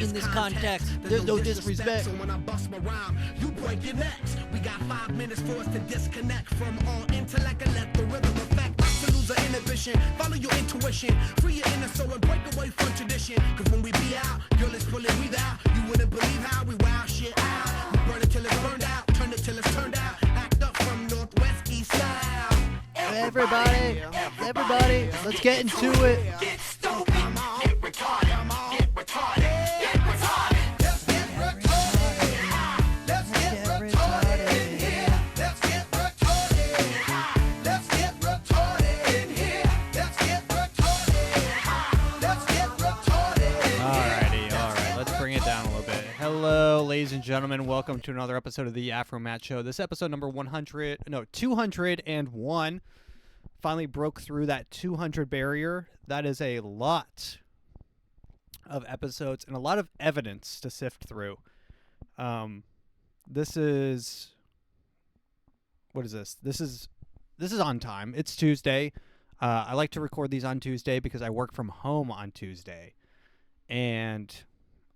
in this context. There's no disrespect. So when I bust my rhyme, you break your necks. We got 5 minutes for us to disconnect from all intellect and let the rhythm affect. Not to lose our inhibition, follow your intuition, free your inner soul and break away from tradition. Cause when we be out, girl, it's pulling we out. You wouldn't believe how we wow shit out. We burn it till it's burned out, turn it till it's turned out. Act up from northwest, east side. Everybody, let's get into it. Get stupid, get retarded, get retarded, get retarded. Let's get retarded. Let's get retarded in here. Let's get retarded. Let's get retarded in here. Let's get retarded. Let's get retarded. All right. Let's bring it down a little bit. Hello, ladies and gentlemen. Welcome to another episode of the AfroMattt Show. This episode number 201. Finally broke through that 200 barrier. That is a lot of episodes and a lot of evidence to sift through. This is what is this? This is on time. It's Tuesday. I like to record these on Tuesday because I work from home on Tuesday, and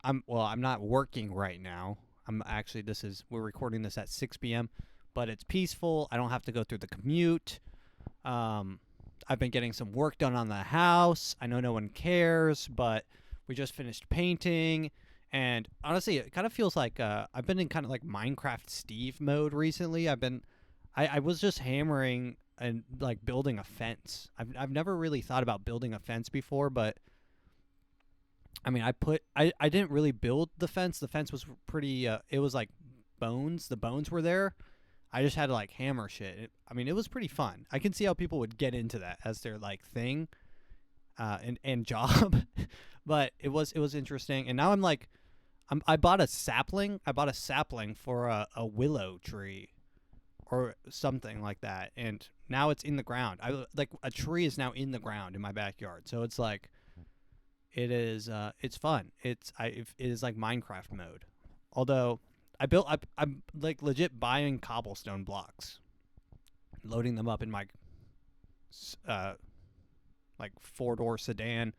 I'm not working right now. We're recording this at 6 p.m., but it's peaceful. I don't have to go through the commute. I've been getting some work done on the house. I know no one cares, but we just finished painting, and honestly, it kind of feels like I've been in kind of like Minecraft Steve mode recently. I was just hammering and like building a fence. I've never really thought about building a fence before, but I mean, I didn't really build the fence. The fence was pretty. It was like bones. The bones were there. I just had to like hammer shit. It was pretty fun. I can see how people would get into that as their like thing, and job, but it was interesting. And now I bought a sapling. I bought a sapling for a willow tree, or something like that. And now it's in the ground. A tree is now in the ground in my backyard. So it's like, it is. It's fun. It is like Minecraft mode. Although I'm like legit buying cobblestone blocks, loading them up in my like 4-door sedan,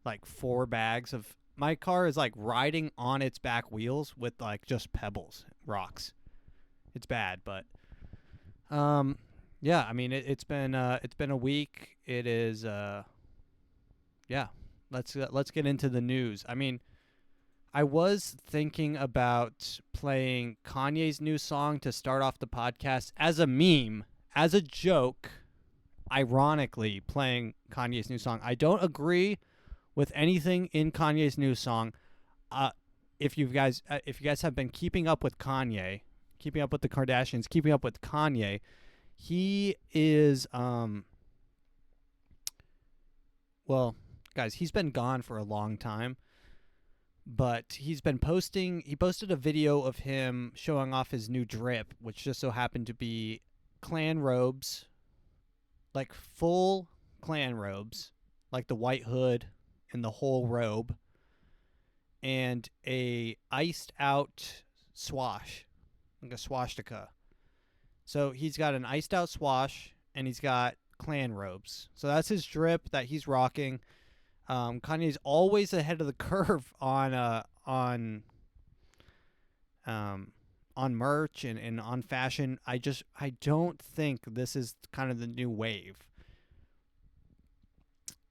like 4 bags of. My car is like riding on its back wheels with like just pebbles, rocks. It's bad, but yeah. I mean, it's been a week. It is yeah. Let's get into the news. I mean, I was thinking about playing Kanye's new song to start off the podcast as a meme, as a joke, ironically playing Kanye's new song. I don't agree with anything in Kanye's new song. If you guys have been keeping up with Kanye, keeping up with the Kardashians, keeping up with Kanye, he is well, guys, he's been gone for a long time. But he posted a video of him showing off his new drip, which just so happened to be clan robes, like full clan robes, like the white hood and the whole robe, and a iced out swash, like a swastika. So he's got an iced out swash and he's got clan robes. So that's his drip that he's rocking. Kanye's always ahead of the curve on merch and on fashion. I don't think this is kind of the new wave.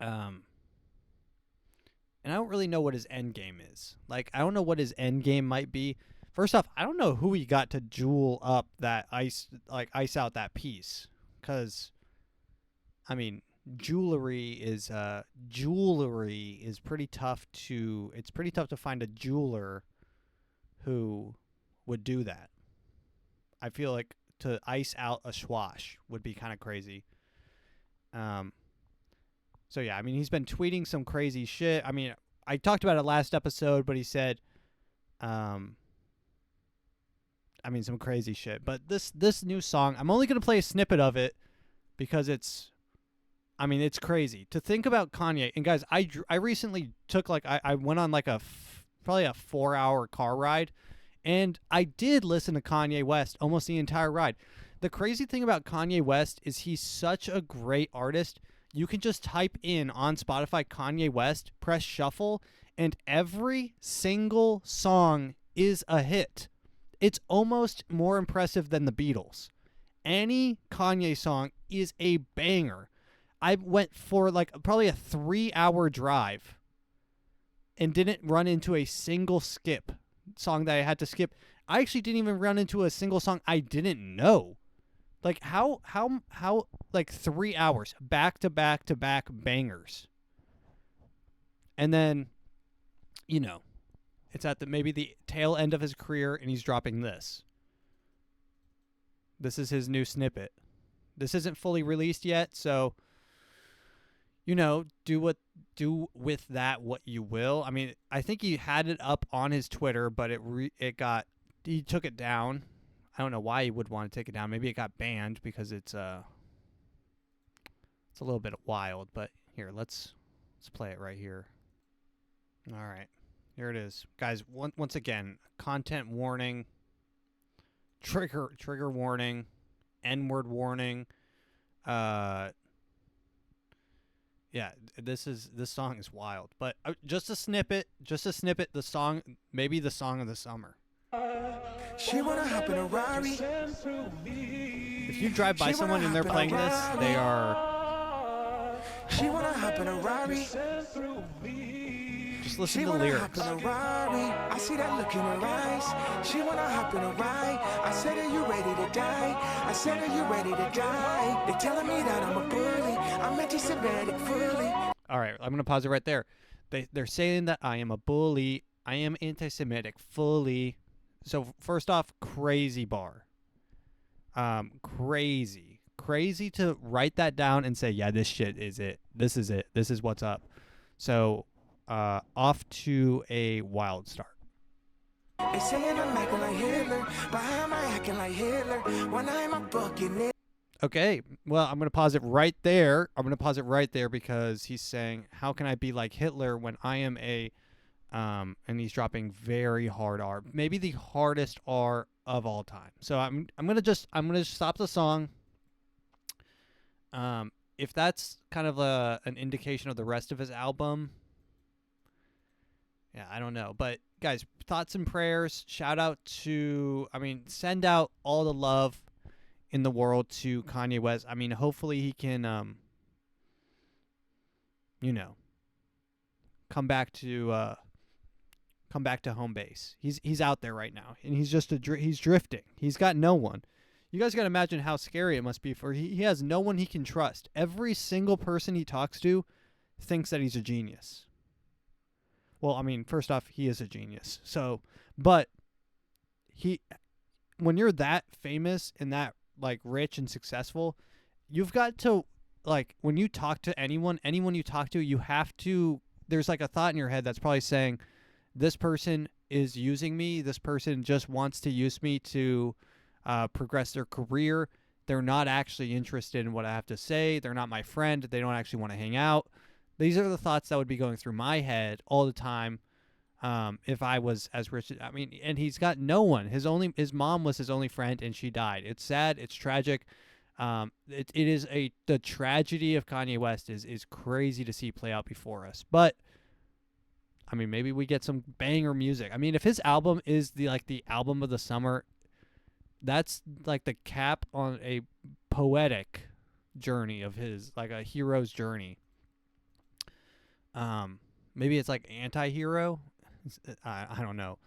And I don't really know what his end game is. Like, I don't know what his end game might be. First off, I don't know who he got to jewel up that ice out that piece, because I mean, jewelry is pretty tough to. It's pretty tough to find a jeweler who would do that. I feel like to ice out a swash would be kind of crazy. So yeah, I mean, he's been tweeting some crazy shit. I mean, I talked about it last episode, but he said, some crazy shit. But this new song, I'm only gonna play a snippet of it because it's crazy to think about Kanye. And guys, I recently took I went on probably a 4-hour car ride, and I did listen to Kanye West almost the entire ride. The crazy thing about Kanye West is he's such a great artist, You can just type in on Spotify Kanye West, press shuffle, and every single song is a hit. It's almost more impressive than the Beatles. Any Kanye song is a banger. I went for like probably a 3-hour drive and didn't run into a single song that I had to skip. I actually didn't even run into a single song I didn't know. Like how like 3 hours back to back to back bangers. And then, you know, it's at maybe the tail end of his career and he's dropping this. This is his new snippet. This isn't fully released yet, so you know, do with that what you will. I mean, I think he had it up on his Twitter, but he took it down. I don't know why he would want to take it down. Maybe it got banned because it's a little bit wild. But here, let's play it right here. All right, here it is, guys. Once again, content warning, trigger warning, N-word warning. Yeah, this song is wild, but just a snippet. The song, maybe the song of the summer. She wanna hop in a Rari. If you drive by someone and they're playing this, they are. She wanna hop in a Rari. Just listen to the lyrics. I see that look in her eyes. She wanna hop in a ride. I said, are you ready to die? I said, are you ready to die? They telling me that I'm a bully. I'm anti-Semitic fully. All right, I'm gonna pause it right there. They're saying that I am a bully. I am anti-Semitic fully. So first off, crazy bar. Crazy to write that down and say, yeah, this shit is it. This is it. This is what's up. So off to a wild start. They saying I'm acting like Hitler, but how am I acting like Hitler when I'm a fucking... Okay, well, I'm going to pause it right there. Because he's saying, how can I be like Hitler when I am a... and he's dropping very hard R. Maybe the hardest R of all time. So I'm gonna stop the song. If that's kind of an indication of the rest of his album, yeah, I don't know. But guys, thoughts and prayers. Send out all the love in the world to Kanye West. I mean, hopefully he can, come back to home base. He's out there right now, and he's just he's drifting. He's got no one. You guys got to imagine how scary it must be for he has no one he can trust. Every single person he talks to thinks that he's a genius. Well, I mean, first off, he is a genius. So, but when you're that famous and that like rich and successful, you've got to like when you talk to anyone you talk to, you have to. There's like a thought in your head that's probably saying, this person is using me. This person just wants to use me to progress their career. They're not actually interested in what I have to say. They're not my friend. They don't actually want to hang out. These are the thoughts that would be going through my head all the time if I was as rich. I mean, and he's got no one. His mom was his only friend, and she died. It's sad. It's tragic. It is the tragedy of Kanye West is crazy to see play out before us. But I mean, maybe we get some banger music. I mean, if his album is the album of the summer, that's like the cap on a poetic journey of his, like a hero's journey. Maybe it's like anti-hero. I don't know.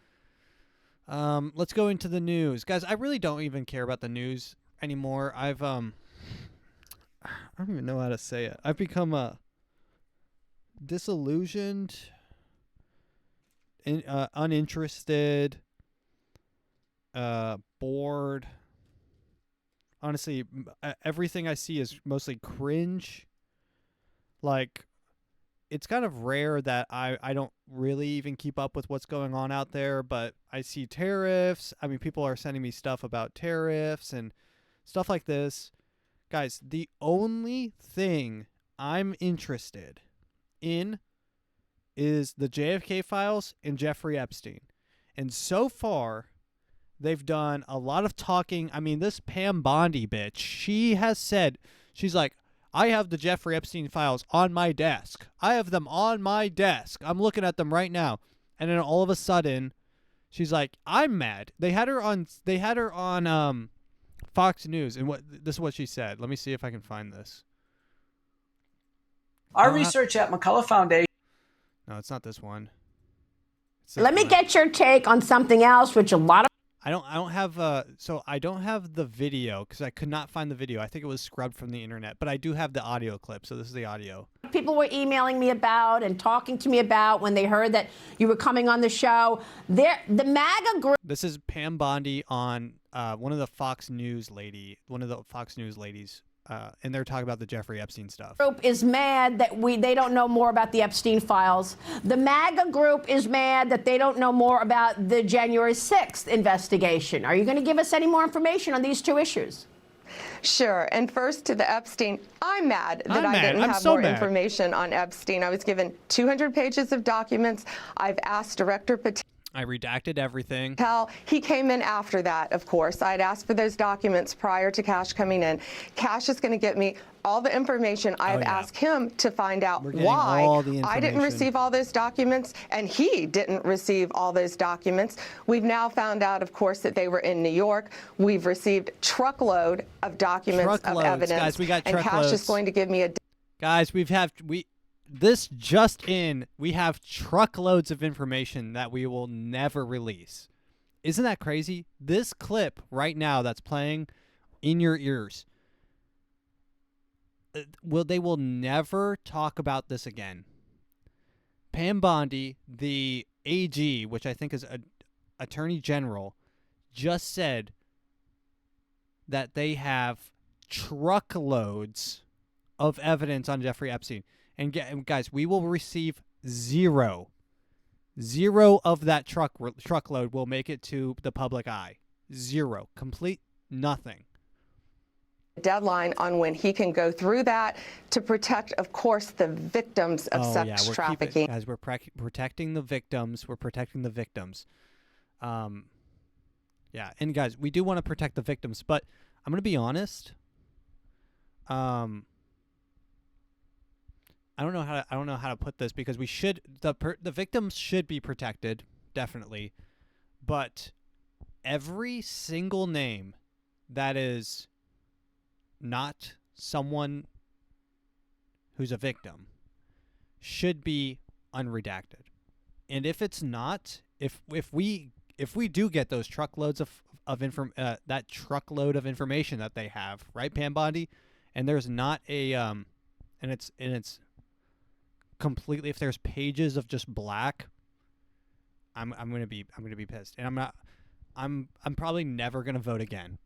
Let's go into the news, guys. I really don't even care about the news anymore. I don't even know how to say it. I've become disillusioned. Uninterested, bored. Honestly, everything I see is mostly cringe. Like, it's kind of rare that I don't really even keep up with what's going on out there, but I see tariffs. I mean, people are sending me stuff about tariffs and stuff like this. Guys, the only thing I'm interested in is the JFK files and Jeffrey Epstein. And so far, they've done a lot of talking. I mean, this Pam Bondi bitch, she has said, she's like, I have the Jeffrey Epstein files on my desk. I have them on my desk. I'm looking at them right now. And then all of a sudden, she's like, I'm mad. They had her on Fox News, and this is what she said. Let me see if I can find this. Our research at McCullough Foundation. No, it's not this one. Let me get your take on something else, which a lot of I don't have I don't have the video because I could not find the video. I think it was scrubbed from the internet, but I do have the audio clip. So this is the audio. people were emailing me about and talking to me about when they heard that you were coming on the show. The MAGA group. This is Pam Bondi on one of the Fox News ladies, and they're talking about the Jeffrey Epstein stuff. Group is mad that they don't know more about the Epstein files. The MAGA group is mad that they don't know more about the January 6th investigation. Are you going to give us any more information on these two issues? Sure. And first to the Epstein, I'm mad that I didn't have more information on Epstein. I was given 200 pages of documents. I've asked Director Patel. I redacted everything. He came in after that, of course. I had asked for those documents prior to Cash coming in. Cash is going to get me all the information. I've asked him to find out why I didn't receive all those documents and he didn't receive all those documents. We've now found out, of course, that they were in New York. We've received truckload of documents of evidence. Guys, we got truckloads. And Cash is going to give me a... Guys, this just in, we have truckloads of information that we will never release. Isn't that crazy? This clip right now that's playing in your ears, they will never talk about this again. Pam Bondi, the AG, which I think is Attorney General, just said that they have truckloads of evidence on Jeffrey Epstein. And guys, we will receive zero of that truckload will make it to the public eye. Zero. Complete nothing. Deadline on when he can go through that to protect, of course, the victims of sex trafficking. Guys, we're protecting the victims. We're protecting the victims. Yeah, and guys, we do want to protect the victims, but I'm going to be honest. I don't know how to put this because the victims should be protected, definitely, but every single name that is not someone who's a victim should be unredacted. And if it's not, if we do get those truckloads that truckload of information that they have, right, Pam Bondi, and there's not a and it's completely, if there's pages of just black, I'm gonna be pissed, and I'm probably never gonna vote again.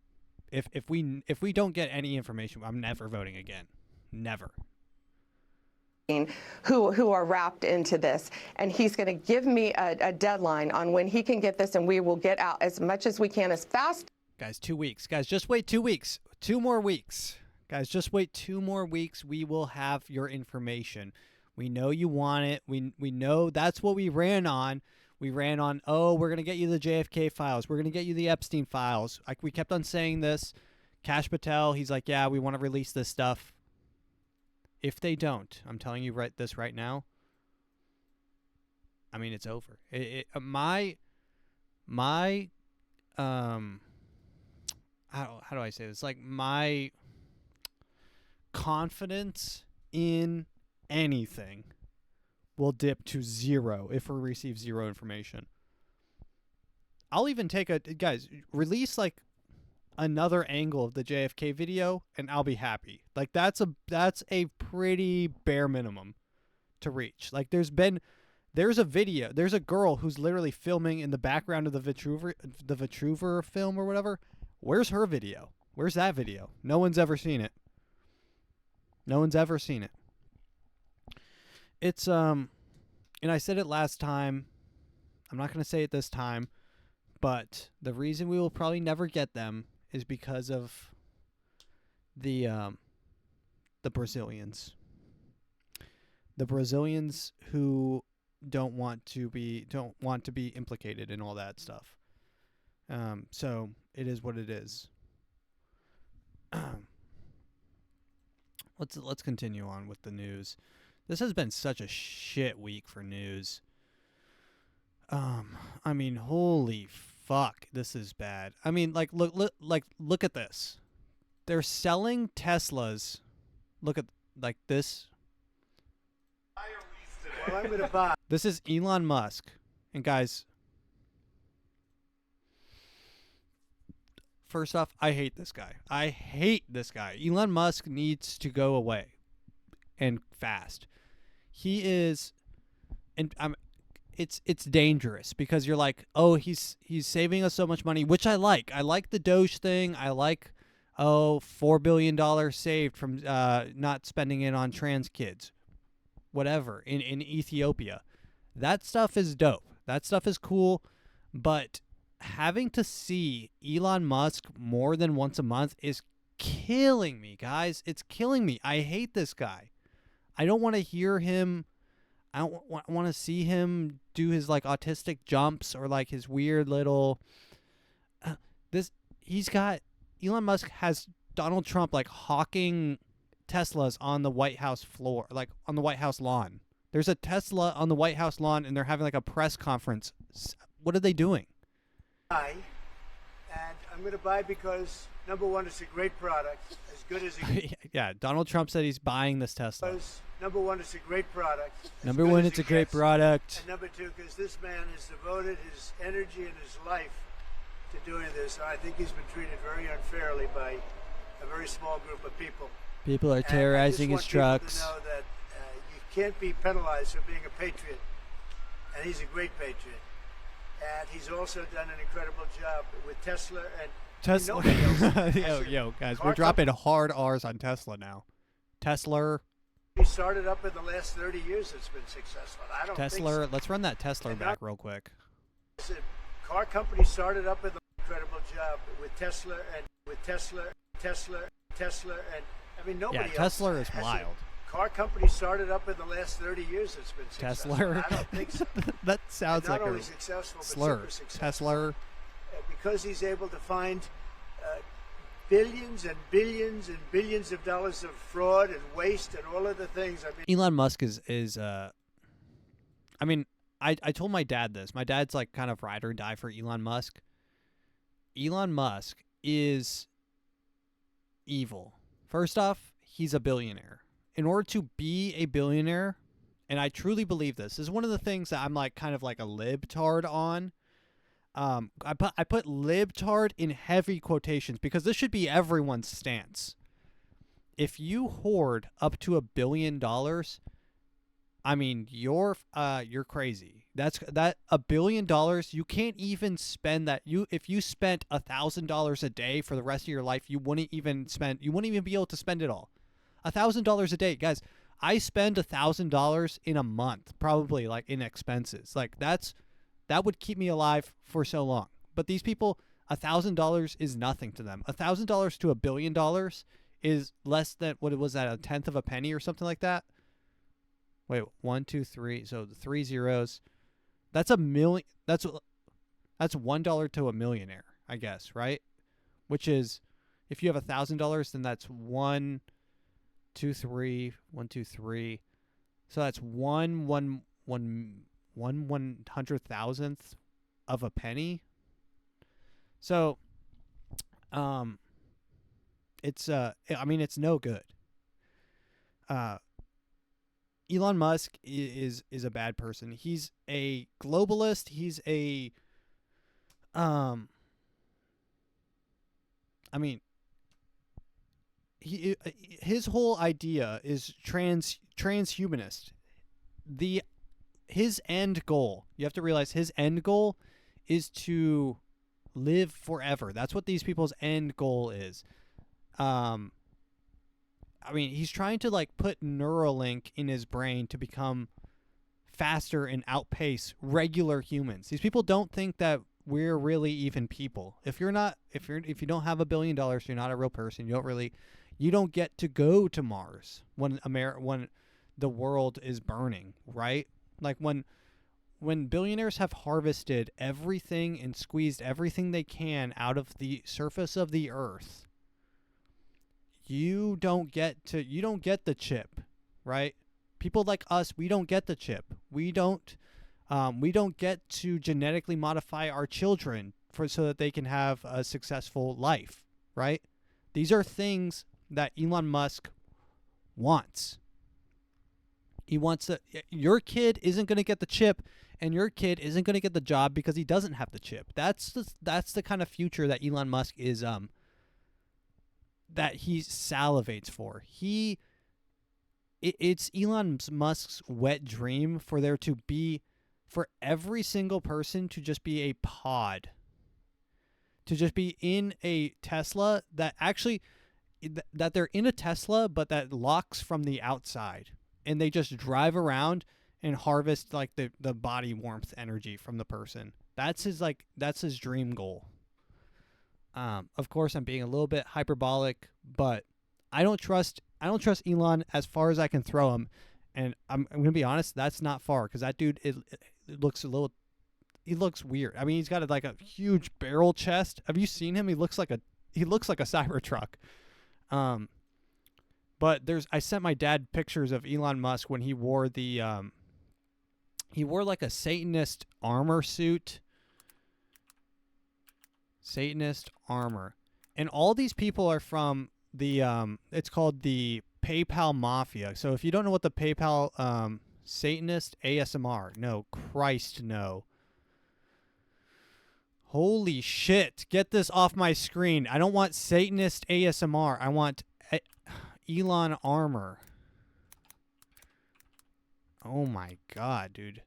If we don't get any information, I'm never voting again. Never. Who are wrapped into this, and he's going to give me a deadline on when he can get this, and we will get out as much as we can as fast. Guys, 2 weeks. Guys, just wait 2 weeks. 2 more weeks. Guys, just wait 2 more weeks. We will have your information. We know you want it. We know that's what we ran on. We ran on, we're going to get you the JFK files. We're going to get you the Epstein files. Like, we kept on saying this. Cash Patel, he's like, yeah, we want to release this stuff. If they don't, I'm telling you this right now, I mean, it's over. How do I say this? Like, my confidence in anything will dip to 0 if we receive 0 information. I'll even take release like another angle of the JFK video and I'll be happy. Like, that's a pretty bare minimum to reach. Like, there's a video, there's a girl who's literally filming in the background of the Vitruver film or whatever. Where's her video? Where's that video? No one's ever seen it. No one's ever seen it. It's, and I said it last time, I'm not going to say it this time, but the reason we will probably never get them is because of the Brazilians. The Brazilians who don't want to be implicated in all that stuff. So it is what it is. let's continue on with the news. This has been such a shit week for news. I mean, holy fuck, this is bad. I mean, like look at this. They're selling Teslas. Look at like this. Well, I'm gonna buy. This is Elon Musk, and guys. First off, I hate this guy. I hate this guy. Elon Musk needs to go away, and fast. He is, and it's dangerous because you're like, oh, he's saving us so much money, which I like. I like the Doge thing. I like, $4 billion saved from not spending it on trans kids, whatever, in Ethiopia. That stuff is dope. That stuff is cool, but having to see Elon Musk more than once a month is killing me, guys. It's killing me. I hate this guy. I don't want to hear him. I don't want to see him do his like autistic jumps or like his weird little Elon Musk has Donald Trump like hawking Teslas on the White House floor, like on the White House lawn. There's a Tesla on the White House lawn and they're having like a press conference. What are they doing? And I'm going to buy because, number one, it's a great product, as good as it Yeah, Donald Trump said he's buying this Tesla. because, number one, it's a great product. Number one, it's a great product. And number two, because this man has devoted his energy and his life to doing this. I think he's been treated very unfairly by a very small group of people. People are terrorizing his trucks. I just want people to know that you can't be penalized for being a patriot, and he's a great patriot. And he's also done an incredible job with Tesla and Tesla. Yo, guys, we're dropping hard R's on Tesla now. Tesla. He started up in the last 30 years. It's been successful. I don't think so. Let's run that Tesla back real quick. It's a car company started up with an incredible job with Tesla and I mean nobody else. Yeah, Tesla is has wild. A car company started up in the last 30 years. It's been successful. Tesla. I don't think so. That sounds not like only a successful, but slur. super successful. Tesla. Because he's able to find billions and billions and billions of dollars of fraud and waste and all of the things. I mean, Elon Musk is I mean, I told my dad this. My dad's like kind of ride or die for Elon Musk. Elon Musk is evil. First off, he's a billionaire. In order to be a billionaire, and I truly believe this is one of the things that I'm like kind of like a libtard on. I put libtard in heavy quotations because this should be everyone's stance. If you hoard up to $1 billion, I mean you're crazy. That's $1 billion. You can't even spend that. If you spent $1,000 a day for the rest of your life, you wouldn't even be able to spend it all. $1,000 a day, guys. I spend $1,000 in a month, probably like in expenses. Like that would keep me alive for so long. But these people, $1,000 is nothing to them. $1,000 to $1 billion is less than what it was at a tenth of a penny or something like that. Wait, 1, 2, 3. So the 3 zeros. That's $1 million. That's $1 to a millionaire, I guess, right? Which is, if you have $1,000, then that's 1, 2, 3, 1, 2, 3. So that's 1/100,000th of a penny. So, it's I mean, it's no good. Elon Musk is a bad person. He's a globalist. He's a I mean, his whole idea is transhumanist. His end goal, you have to realize his end goal is to live forever. That's what these people's end goal is. I mean, he's trying to like put Neuralink in his brain to become faster and outpace regular humans. These people don't think that we're really even people. If you don't have $1 billion, you're not a real person. You don't get to go to Mars when the world is burning, right? Like when billionaires have harvested everything and squeezed everything they can out of the surface of the earth, you don't get the chip, right? People like us, we don't get the chip. We don't get to genetically modify our children so that they can have a successful life, right? These are things that Elon Musk wants. He wants your kid isn't going to get the chip, and your kid isn't going to get the job because he doesn't have the chip. That's the kind of future that Elon Musk is that he salivates for. It's Elon Musk's wet dream for there to be, for every single person to just be a pod, to just be in a Tesla that actually, that they're in a Tesla but that locks from the outside, and they just drive around and harvest like the body warmth energy from the person. That's his dream goal. Of course, I'm being a little bit hyperbolic, but I don't trust Elon as far as I can throw him, and I'm gonna be honest, that's not far, because that dude it looks he looks weird. I mean, he's got like a huge barrel chest. Have you seen him? He looks like a Cybertruck. But I sent my dad pictures of Elon Musk when he wore like a Satanist armor suit. Satanist armor. And all these people are from the it's called the PayPal Mafia. So if you don't know what the PayPal Satanist ASMR, no, Christ no. Holy shit, get this off my screen. I don't want Satanist ASMR. I want Elon armor. Oh my god, dude.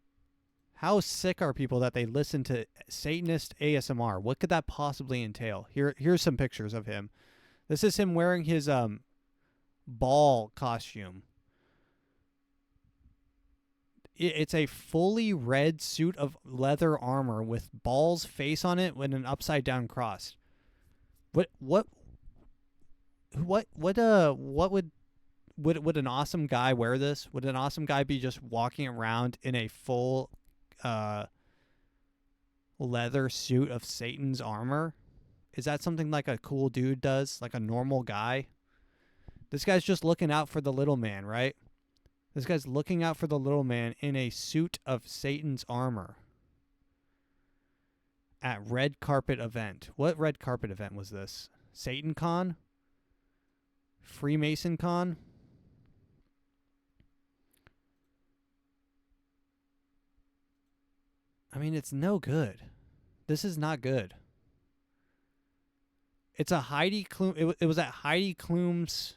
How sick are people that they listen to Satanist ASMR? What could that possibly entail? Here's some pictures of him. This is him wearing his ball costume. It's a fully red suit of leather armor with Ball's face on it with an upside down cross. Would an awesome guy wear this? Would an awesome guy be just walking around in a full leather suit of Satan's armor? Is that something like a cool dude does? Like a normal guy? This guy's just looking out for the little man, right? This guy's looking out for the little man in a suit of Satan's armor at red carpet event. What red carpet event was this? Satan Con? Freemason Con? I mean, it's no good. This is not good. It's a Heidi Klum. It was at Heidi Klum's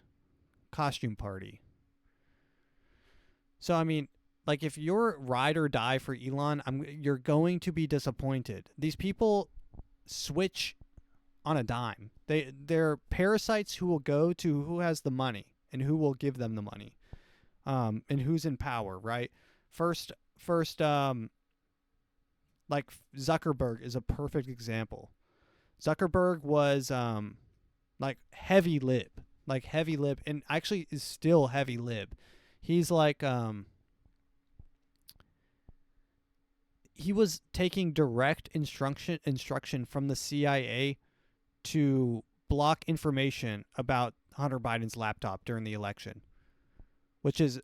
costume party. So, I mean, like, if you're ride or die for Elon, you're going to be disappointed. These people switch on a dime. They're parasites who will go to who has the money and who will give them the money, and who's in power, right? First, like Zuckerberg is a perfect example. Zuckerberg was like heavy lib, and actually is still heavy lib. He's like he was taking direct instruction from the CIA to block information about Hunter Biden's laptop during the election, which is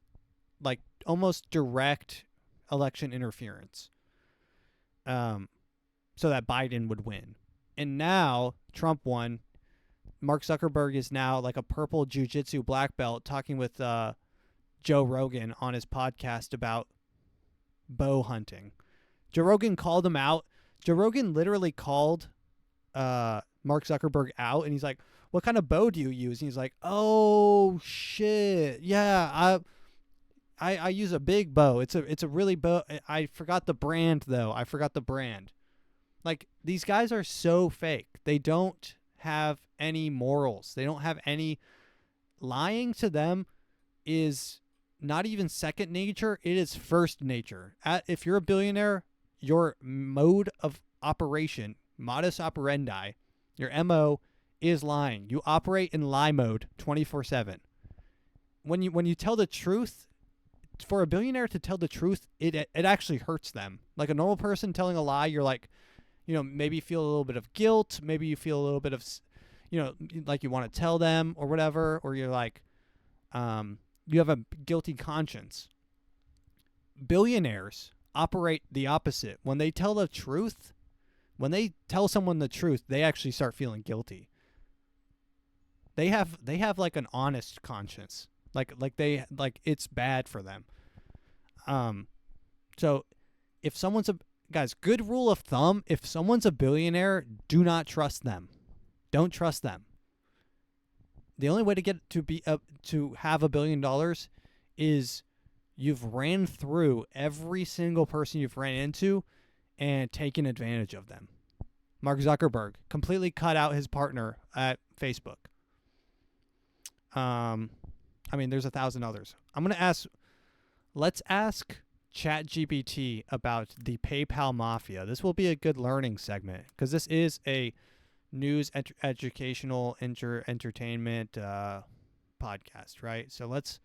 like almost direct election interference, so that Biden would win. And now Trump won. Mark Zuckerberg is now like a purple jiu-jitsu black belt talking with Joe Rogan on his podcast about bow hunting. Joe Rogan called him out. Joe Rogan literally called Mark Zuckerberg out, and he's like, "What kind of bow do you use?" And he's like, "Oh shit, yeah, I use a big bow. It's a really bow. I forgot the brand though. I forgot the brand." Like, these guys are so fake. They don't have any morals. They don't have any. Lying to them is not even second nature. It is first nature. If you're a billionaire, your mode of operation, modus operandi, your MO is lying. You operate in lie mode 24/7. When you tell the truth, for a billionaire to tell the truth, it actually hurts them. Like a normal person telling a lie, you're like, maybe you feel a little bit of guilt. Maybe you feel a little bit of, like you want to tell them or whatever, or you're like, you have a guilty conscience. Billionaires operate the opposite. When they tell the truth, when they tell someone the truth, they actually start feeling guilty. They have like an honest conscience. Like it's bad for them. So if someone's guys, good rule of thumb, if someone's a billionaire, do not trust them. Don't trust them. The only way to get to have $1 billion is you've ran through every single person you've ran into and taken advantage of them. Mark Zuckerberg completely cut out his partner at Facebook. There's 1,000 others. Let's ask ChatGPT about the PayPal mafia. This will be a good learning segment because this is a news, educational, entertainment podcast, right? So let's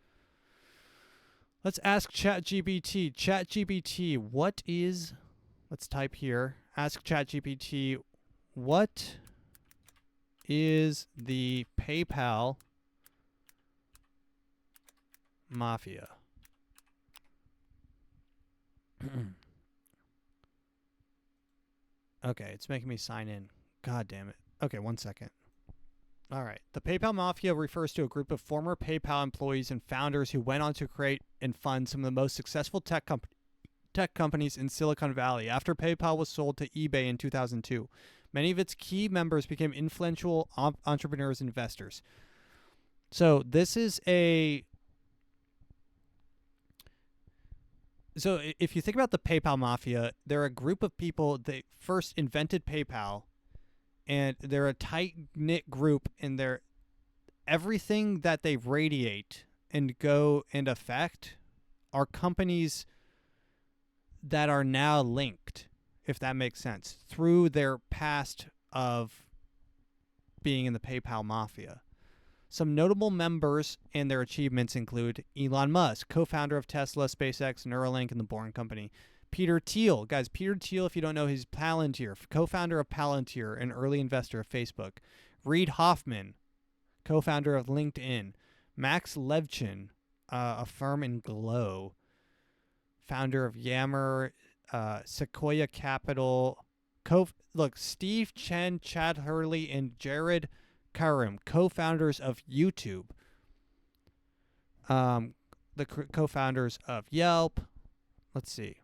ask ChatGPT. ChatGPT, let's type here. Ask ChatGPT, what is the PayPal mafia? Okay, it's making me sign in. God damn it. Okay, 1 second. All right. The PayPal Mafia refers to a group of former PayPal employees and founders who went on to create and fund some of the most successful tech companies in Silicon Valley. After PayPal was sold to eBay in 2002, many of its key members became influential entrepreneurs and investors. So this is So if you think about the PayPal Mafia, they're a group of people that first invented PayPal, and they're a tight-knit group, and everything that they radiate and go and affect are companies that are now linked, if that makes sense, through their past of being in the PayPal Mafia. Some notable members and their achievements include Elon Musk, co-founder of Tesla, SpaceX, Neuralink, and the Boring Company. Peter Thiel. Guys, Peter Thiel, if you don't know, he's Palantir, co-founder of Palantir, and early investor of Facebook. Reid Hoffman, co-founder of LinkedIn. Max Levchin, a firm in Glow, founder of Yammer, Sequoia Capital. Steve Chen, Chad Hurley, and Jared Karim, co-founders of YouTube. The co-founders of Yelp. Let's see.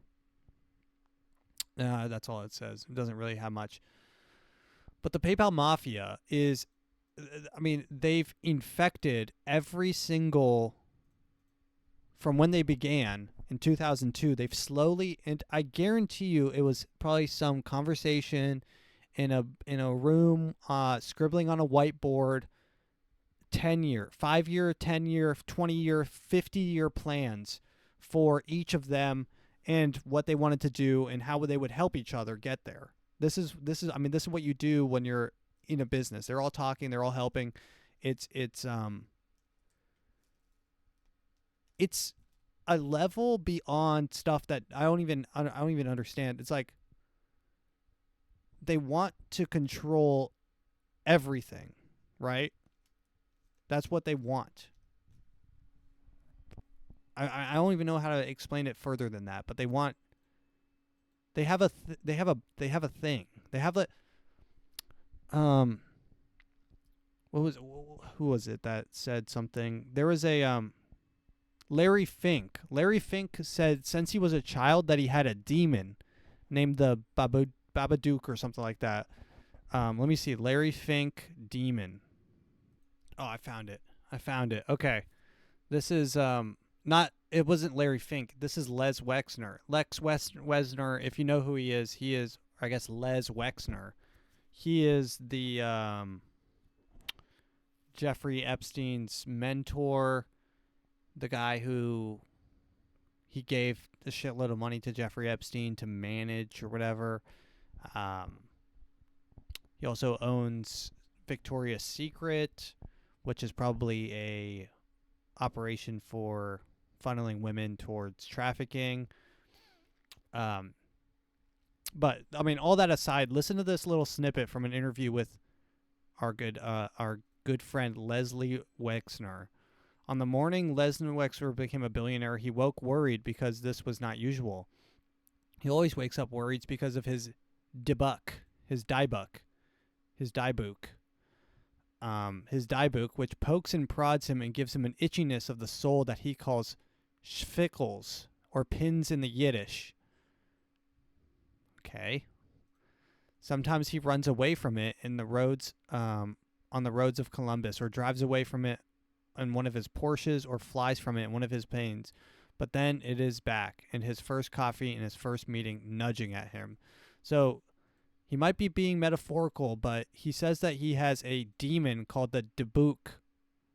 That's all it says. It doesn't really have much. But the PayPal Mafia is, they've infected every single, from when they began in 2002, they've slowly, and I guarantee you it was probably some conversation in a room, scribbling on a whiteboard, 10-year, 5-year, 10-year, 20-year, 50-year plans for each of them and what they wanted to do and how they would help each other get there. This is what you do when you're in a business. They're all talking, they're all helping. It's a level beyond stuff that I don't even understand. It's like they want to control everything, right? That's what they want. I don't even know how to explain it further than that, but they have a thing. They have who was it that said something? There was a Larry Fink. Larry Fink said since he was a child that he had a demon named the Babadook or something like that. Let me see. Larry Fink demon. Oh, I found it. Okay. This is it wasn't Larry Fink. This is Les Wexner. Lex Wexner, if you know who he is, I guess Les Wexner. He is the Jeffrey Epstein's mentor, the guy who he gave a shitload of money to Jeffrey Epstein to manage or whatever. He also owns Victoria's Secret, which is probably a operation for funneling women towards trafficking. But all that aside, listen to this little snippet from an interview with our good friend Leslie Wexner. On the morning Leslie Wexner became a billionaire, he woke worried because this was not usual. He always wakes up worried because of his diebuck, his diebook, which pokes and prods him and gives him an itchiness of the soul that he calls schvickles, or pins in the Yiddish. Okay. Sometimes he runs away from it in the roads, on the roads of Columbus, or drives away from it in one of his Porsches, or flies from it in one of his planes. But then it is back, and his first coffee and his first meeting nudging at him. So he might be being metaphorical, but he says that he has a demon called the debuk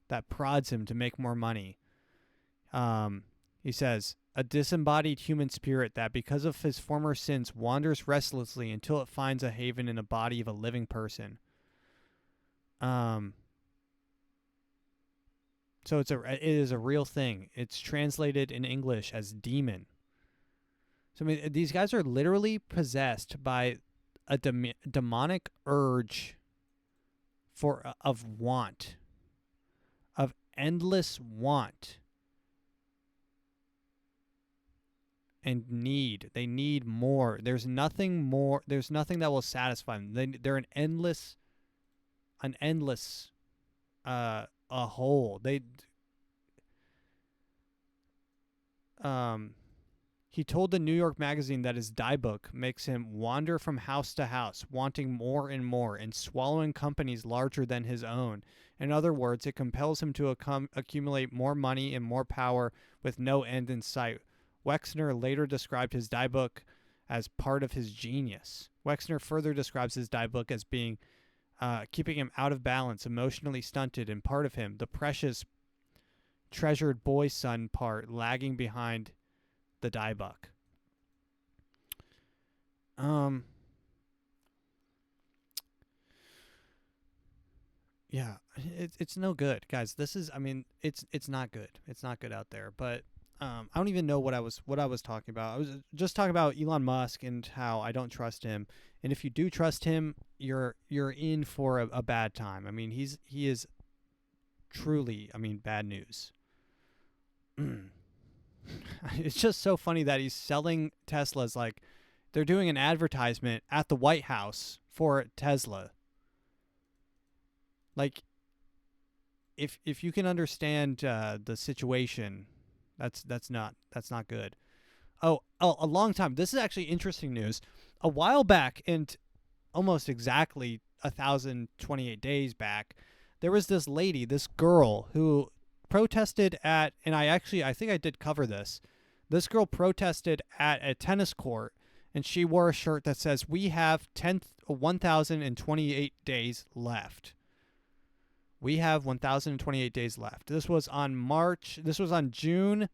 that prods him to make more money. He says, a disembodied human spirit that, because of his former sins, wanders restlessly until it finds a haven in the body of a living person. So it is a real thing. It's translated in English as demon. So I mean, these guys are literally possessed by a demonic urge of want, of endless want. And need. They need more. There's nothing more. There's nothing that will satisfy them. They're an endless a hole. He told the New York Magazine that his diebook makes him wander from house to house, wanting more and more, and swallowing companies larger than his own. In other words, it compels him to accumulate more money and more power with no end in sight. Wexner later described his diebook as part of his genius. Wexner further describes his diebook as being keeping him out of balance, emotionally stunted, and part of him, the precious, treasured boy son part, lagging behind the diebook. Yeah, it's no good, guys. This is, I mean, it's not good. It's not good out there, but. I don't even know what I was talking about. I was just talking about Elon Musk and how I don't trust him. And if you do trust him, you're in for a bad time. I mean, he is truly, I mean, bad news. It's just so funny that he's selling Teslas like they're doing an advertisement at the White House for Tesla. Like, if you can understand the situation. That's not good. Oh, a long time. This is actually interesting news. A while back, and almost exactly 1,028 days back, there was this lady, this girl, who protested at, and I think I did cover this. This girl protested at a tennis court, and she wore a shirt that says, "We have 1,028 days left." We have 1,028 days left. This was on June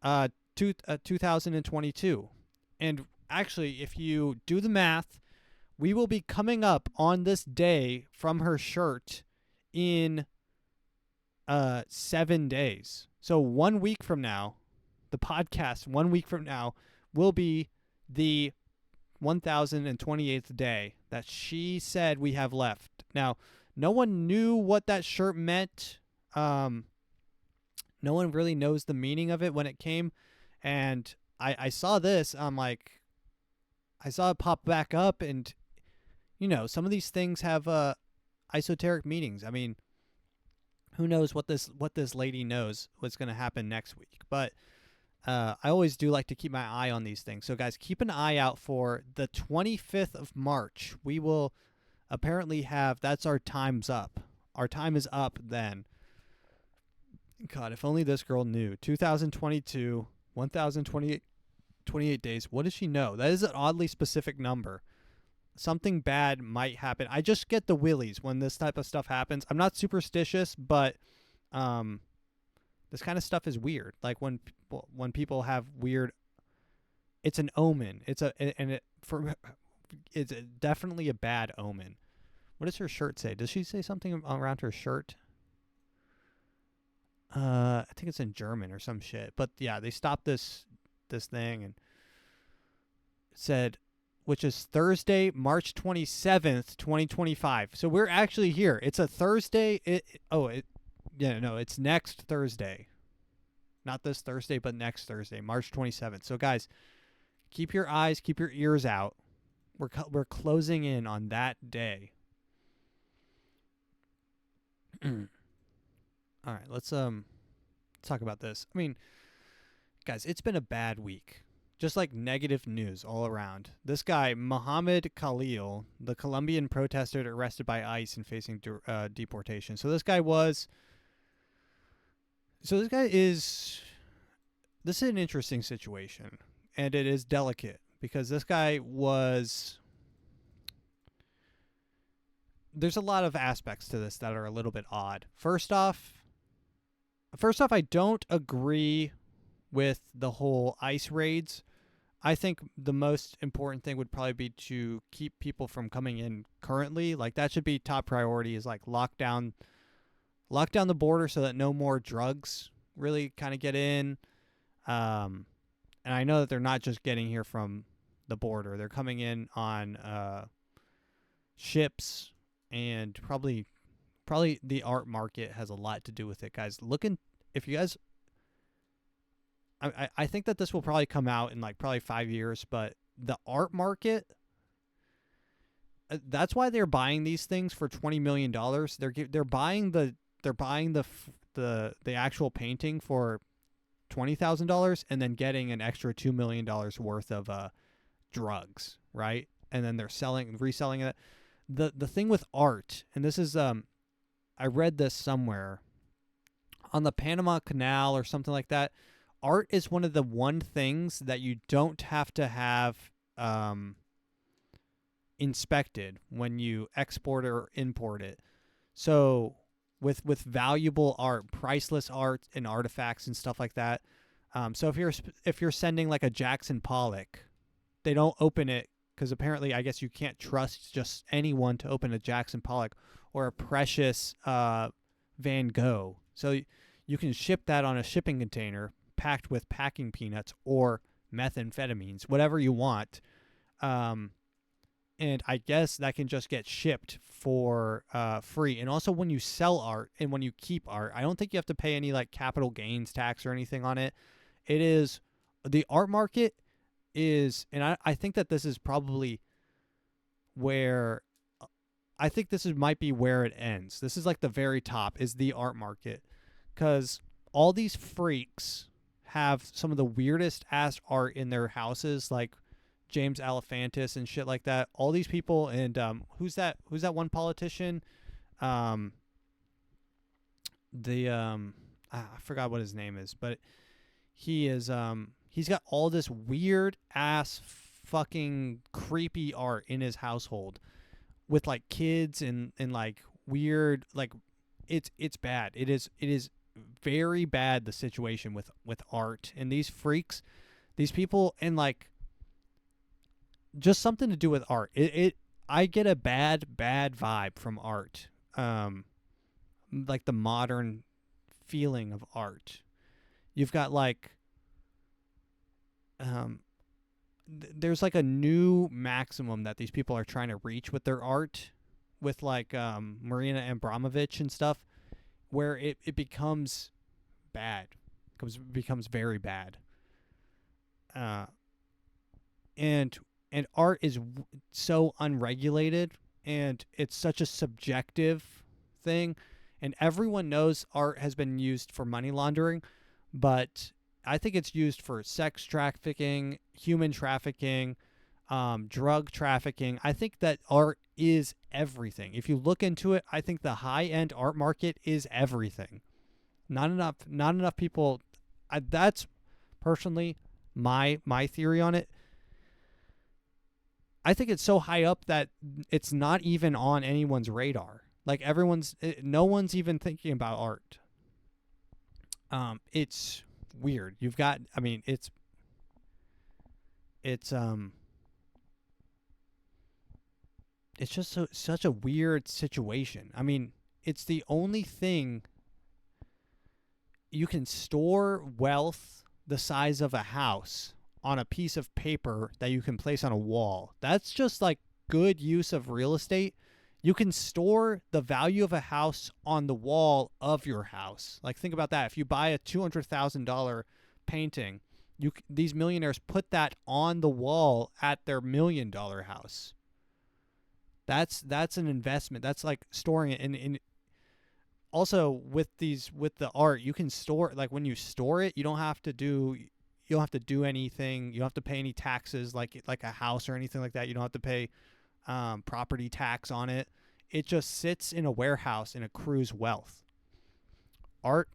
2022. And actually, if you do the math, we will be coming up on this day from her shirt in 7 days. So 1 week from now, the podcast 1 week from now will be the 1,028th day that she said we have left. Now, no one knew what that shirt meant. No one really knows the meaning of it when it came. And I saw this. I'm like, I saw it pop back up. And, you know, some of these things have esoteric meanings. I mean, who knows what this lady knows what's going to happen next week. But I always do like to keep my eye on these things. So, guys, keep an eye out for the 25th of March. We will apparently that's our time's up. Our time is up then. God, if only this girl knew. 2022, 1,028 days. What does she know? That is an oddly specific number. Something bad might happen. I just get the willies when this type of stuff happens. I'm not superstitious, but this kind of stuff is weird. Like when people have weird, it's an omen. It's definitely a bad omen. What does her shirt say? Does she say something around her shirt? I think it's in German or some shit. But yeah, they stopped this thing and said, which is Thursday, March 27th, 2025. So we're actually here. It's a Thursday. It's next Thursday. Not this Thursday, but next Thursday, March 27th. So guys, keep your eyes, keep your ears out. We're closing in on that day. All right, let's talk about this. I mean, guys, it's been a bad week. Just like negative news all around. This guy, Mohammed Khalil, the Colombian protester arrested by ICE and facing deportation. This is an interesting situation, and it is delicate because this guy there's a lot of aspects to this that are a little bit odd. First off, I don't agree with the whole ICE raids. I think the most important thing would probably be to keep people from coming in currently. Like, that should be top priority, is like lock down the border so that no more drugs really kind of get in. And I know that they're not just getting here from the border. They're coming in on ships, and probably the art market has a lot to do with it, guys. I think that this will probably come out in like probably 5 years, but the art market, that's why they're buying these things for $20 million. They're buying the actual painting for $20,000 and then getting an extra $2 million worth of drugs, right? And then they're reselling it. The thing with art, and this is I read this somewhere on the Panama Canal or something like that. Art is one of the things that you don't have to have inspected when you export or import it. So with valuable art, priceless art and artifacts and stuff like that. So if you're sending like a Jackson Pollock, they don't open it because apparently I guess you can't trust just anyone to open a Jackson Pollock or a precious Van Gogh. So you can ship that on a shipping container packed with packing peanuts or methamphetamines, whatever you want. And I guess that can just get shipped for free. And also when you sell art and when you keep art, I don't think you have to pay any like capital gains tax or anything on it. It is, the art market is, and I think that this is probably where, I think might be where it ends. This is like the very top is the art market, because all these freaks have some of the weirdest ass art in their houses, like James Alefantis and shit like that. All these people, and who's that one politician? I forgot what his name is, but he is he's got all this weird ass fucking creepy art in his household with like kids and like weird, like it's bad. It is very bad, the situation with art and these freaks, these people, and like just something to do with art. I get a bad vibe from art. Like the modern feeling of art. You've got like there's like a new maximum that these people are trying to reach with their art, with like Marina Abramovich and stuff, where it becomes bad, becomes very bad. And art is so unregulated, and it's such a subjective thing, and everyone knows art has been used for money laundering, but I think it's used for sex trafficking, human trafficking, drug trafficking. I think that art is everything. If you look into it, I think the high-end art market is everything. Not enough people. That's personally my theory on it. I think it's so high up that it's not even on anyone's radar. Like no one's even thinking about art. It's weird. You've got, I mean, it's just such a weird situation. I mean, it's the only thing you can store wealth the size of a house on a piece of paper that you can place on a wall. That's just like good use of real estate. You can store the value of a house on the wall of your house. Like, think about that. If you buy a $200,000 painting, these millionaires put that on the wall at their $1 million house. That's an investment. That's like storing it. And also with the art, you can store, like, when you store it, you don't have to do anything. You don't have to pay any taxes like a house or anything like that. You don't have to pay property tax on it. It just sits in a warehouse and accrues wealth. Art,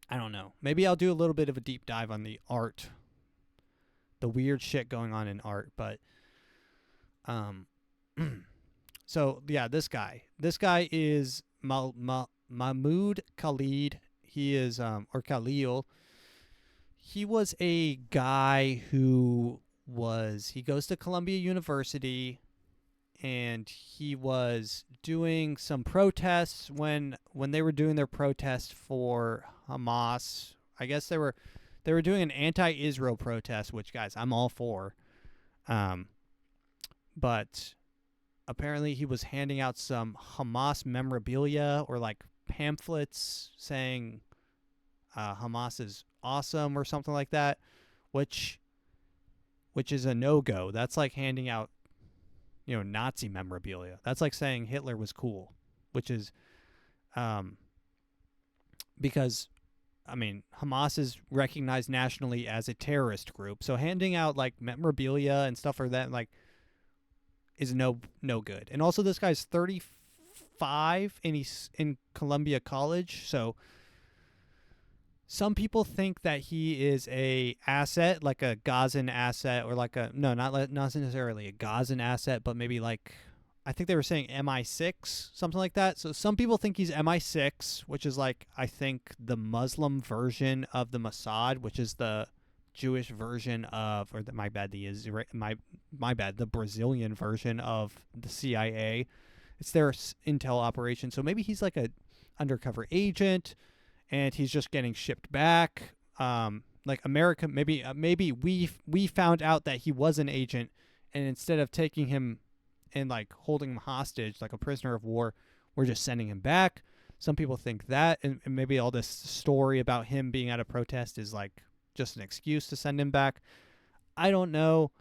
I don't know. Maybe I'll do a little bit of a deep dive on the art, the weird shit going on in art. But so yeah, this guy is Mahmoud Khalid. He is or Khalil. He was a guy who he goes to Columbia University, and he was doing some protests when they were doing their protest for Hamas. I guess they were doing an anti-Israel protest, which, guys, I'm all for. But apparently he was handing out some Hamas memorabilia or like pamphlets saying Hamas is awesome or something like that, which is a no-go. That's like handing out, Nazi memorabilia. That's like saying Hitler was cool, which is because, I mean, Hamas is recognized nationally as a terrorist group. So handing out like memorabilia and stuff like that, like, is no good. And also, this guy's 35 and he's in Columbia College, so some people think that he is a asset, like a Gazan asset, or like not necessarily a Gazan asset, but maybe like, I think they were saying MI6, something like that. So some people think he's MI6, which is like, I think, the Muslim version of the Mossad, which is the Jewish version of, or my bad, the Brazilian version of the CIA. It's their intel operation. So maybe he's like a undercover agent, and he's just getting shipped back. Like America, maybe we found out that he was an agent, and instead of taking him and like holding him hostage like a prisoner of war, we're just sending him back. Some people think that, and maybe all this story about him being at a protest is like just an excuse to send him back. I don't know.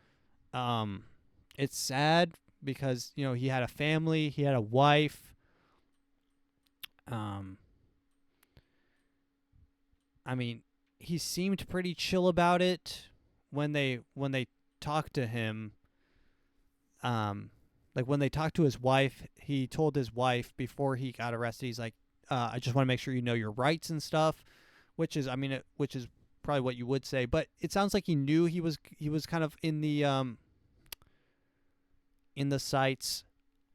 It's sad because, he had a family, he had a wife. I mean, he seemed pretty chill about it when they talked to him. Like when they talked to his wife, he told his wife before he got arrested, he's like, I just want to make sure you know your rights and stuff, which is probably what you would say, but it sounds like he knew he was kind of in the sights.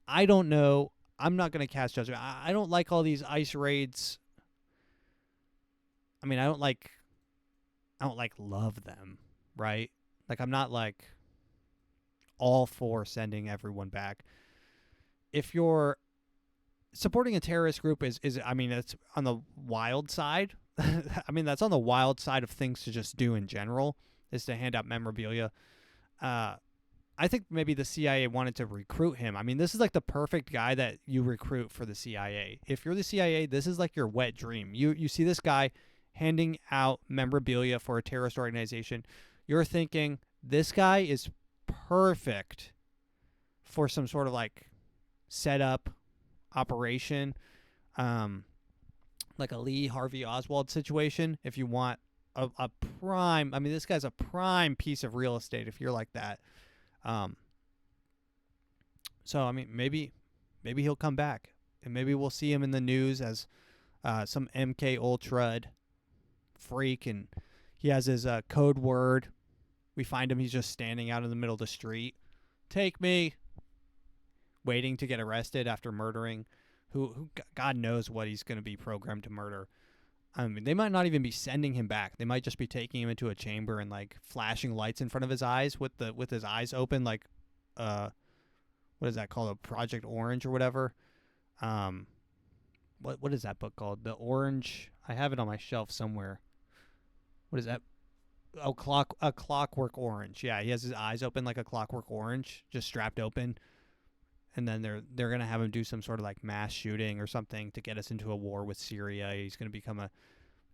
I don't know. I'm not going to cast judgment. I don't like all these ICE raids. I mean, I don't love them, right? Like, I'm not like all for sending everyone back. If you're supporting a terrorist group is I mean, it's on the wild side. I mean, that's on the wild side of things to just do in general, is to hand out memorabilia. I think maybe the CIA wanted to recruit him. I mean, this is like the perfect guy that you recruit for the CIA. If you're the CIA, this is like your wet dream. You see this guy handing out memorabilia for a terrorist organization. You're thinking, this guy is perfect for some sort of like setup operation, like a Lee Harvey Oswald situation. If you want a prime, I mean, this guy's a prime piece of real estate if you're like that. So I mean, maybe he'll come back, and maybe we'll see him in the news as some MK Ultra freak, and he has his code word. We find him, he's just standing out in the middle of the street. Take me. Waiting to get arrested after murdering who God knows what he's going to be programmed to murder. I mean, they might not even be sending him back. They might just be taking him into a chamber and like flashing lights in front of his eyes with his eyes open, like what is that called? A Project Orange or whatever. What is that book called? The Orange. I have it on my shelf somewhere. What is that? a clockwork orange. Yeah, he has his eyes open like a clockwork orange, just strapped open. And then they're gonna have him do some sort of like mass shooting or something to get us into a war with Syria. He's gonna become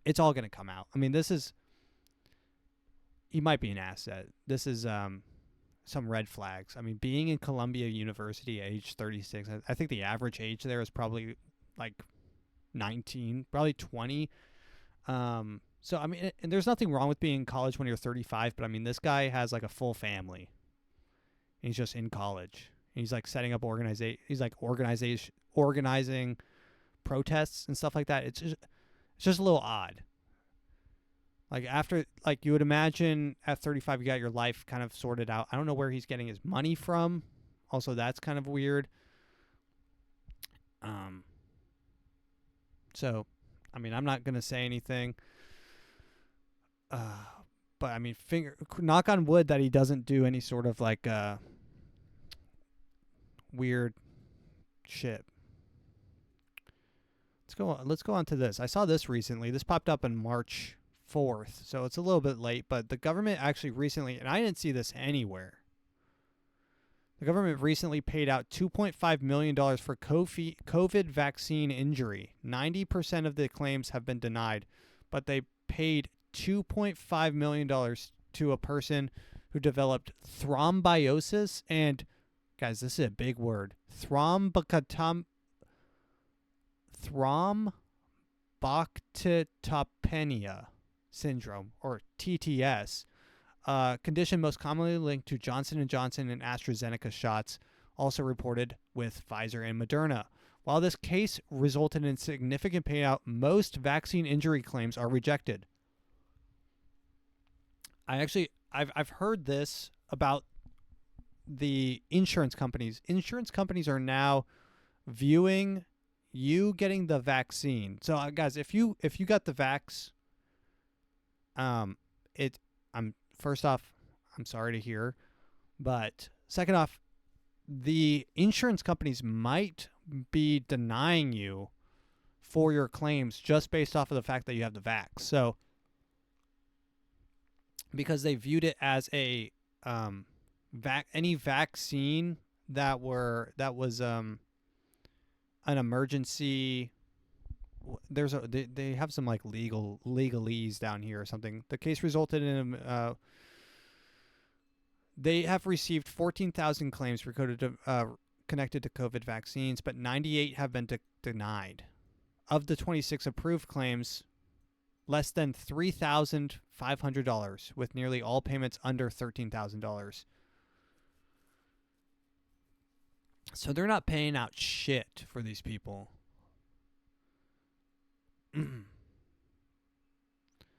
it's all gonna come out. I mean, he might be an asset. This is some red flags. I mean, being in Columbia University, age 36. I think the average age there is probably like 19, probably 20. So I mean, and there's nothing wrong with being in college when you're 35, but I mean, this guy has like a full family. And he's just in college. He's like setting up organizing protests and stuff like that. It's just a little odd. Like after, like you would imagine at 35, you got your life kind of sorted out. I don't know where he's getting his money from. Also, that's kind of weird. So, I mean, I'm not going to say anything. But I mean, knock on wood that he doesn't do any sort of like, weird shit. Let's go on to this. I saw this recently. This popped up on March 4th, so it's a little bit late, but the government actually recently, and I didn't see this anywhere, the government recently paid out $2.5 million for COVID vaccine injury. 90% of the claims have been denied, but they paid $2.5 million to a person who developed thrombosis and, guys, this is a big word, thrombocytopenia syndrome, or TTS, condition most commonly linked to Johnson & Johnson and AstraZeneca shots, also reported with Pfizer and Moderna. While this case resulted in significant payout, most vaccine injury claims are rejected. I've heard this about the insurance companies. Insurance companies are now viewing you getting the vaccine. So guys, if you got the vax, first off, I'm sorry to hear, but second off, the insurance companies might be denying you for your claims just based off of the fact that you have the vax. So because they viewed it as a any vaccine that was an emergency. They have some like legalese down here or something. The case resulted in they have received 14,000 claims connected to COVID vaccines, but 98 have been denied. Of the 26 approved claims, less than $3,500, with nearly all payments under $13,000. So they're not paying out shit for these people.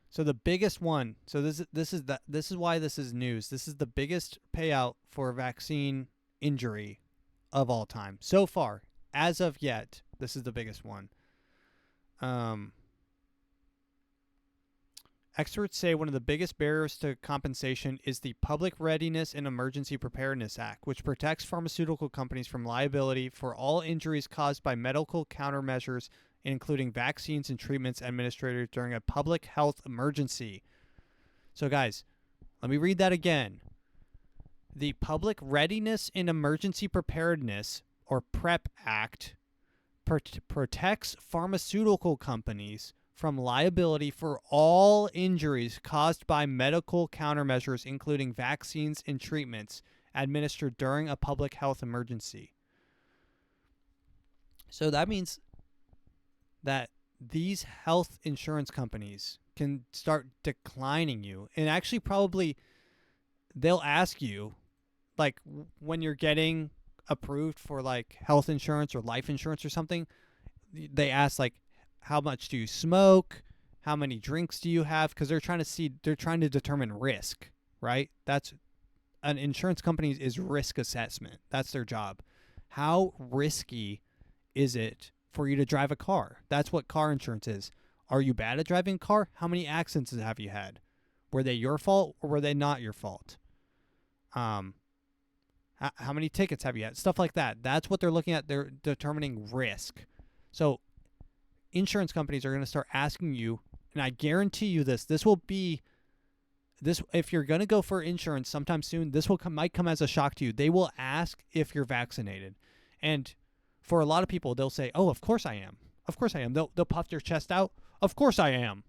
So the biggest one. So this is why this is news. This is the biggest payout for a vaccine injury of all time so far. As of yet, this is the biggest one. Experts say one of the biggest barriers to compensation is the Public Readiness and Emergency Preparedness Act, which protects pharmaceutical companies from liability for all injuries caused by medical countermeasures, including vaccines and treatments administered during a public health emergency. So, guys, let me read that again. The Public Readiness and Emergency Preparedness, or PrEP Act, protects pharmaceutical companies from liability for all injuries caused by medical countermeasures, including vaccines and treatments administered during a public health emergency. So that means that these health insurance companies can start declining you, and actually probably they'll ask you, like when you're getting approved for like health insurance or life insurance or something, they ask like, how much do you smoke? How many drinks do you have? Because they're trying to determine risk, right? That's an insurance company is risk assessment. That's their job. How risky is it for you to drive a car? That's what car insurance is. Are you bad at driving a car? How many accidents have you had? Were they your fault or were they not your fault? How many tickets have you had? Stuff like that. That's what they're looking at. They're determining risk. So insurance companies are going to start asking you, and I guarantee you this will be if you're going to go for insurance sometime soon, this might come as a shock to you. They will ask if you're vaccinated. And for a lot of people, they'll say, "Oh, of course I am. Of course I am." They'll puff their chest out. "Of course I am."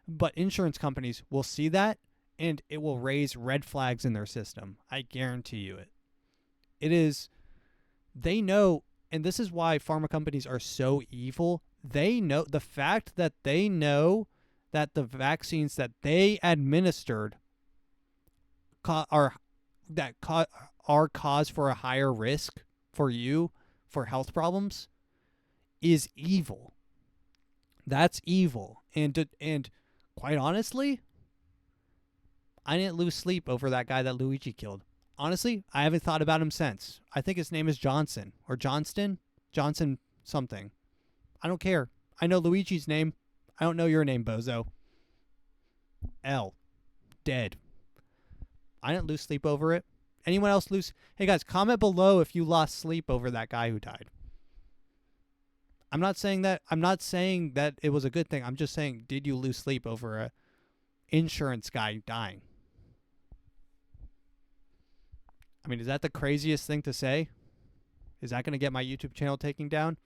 But insurance companies will see that, and it will raise red flags in their system. I guarantee you it. It is, they know, and this is why pharma companies are so evil. They know, the fact that they know that the vaccines that they administered are cause for a higher risk for you for health problems is evil. That's evil. And quite honestly, I didn't lose sleep over that guy that Luigi killed. Honestly, I haven't thought about him since. I think his name is Johnson or Johnston. Johnson something. I don't care. I know Luigi's name. I don't know your name, bozo. L. Dead. I didn't lose sleep over it. Anyone else lose? Hey guys, comment below if you lost sleep over that guy who died. I'm not saying that it was a good thing. I'm just saying, did you lose sleep over a insurance guy dying? I mean, is that the craziest thing to say? Is that going to get my YouTube channel taken down?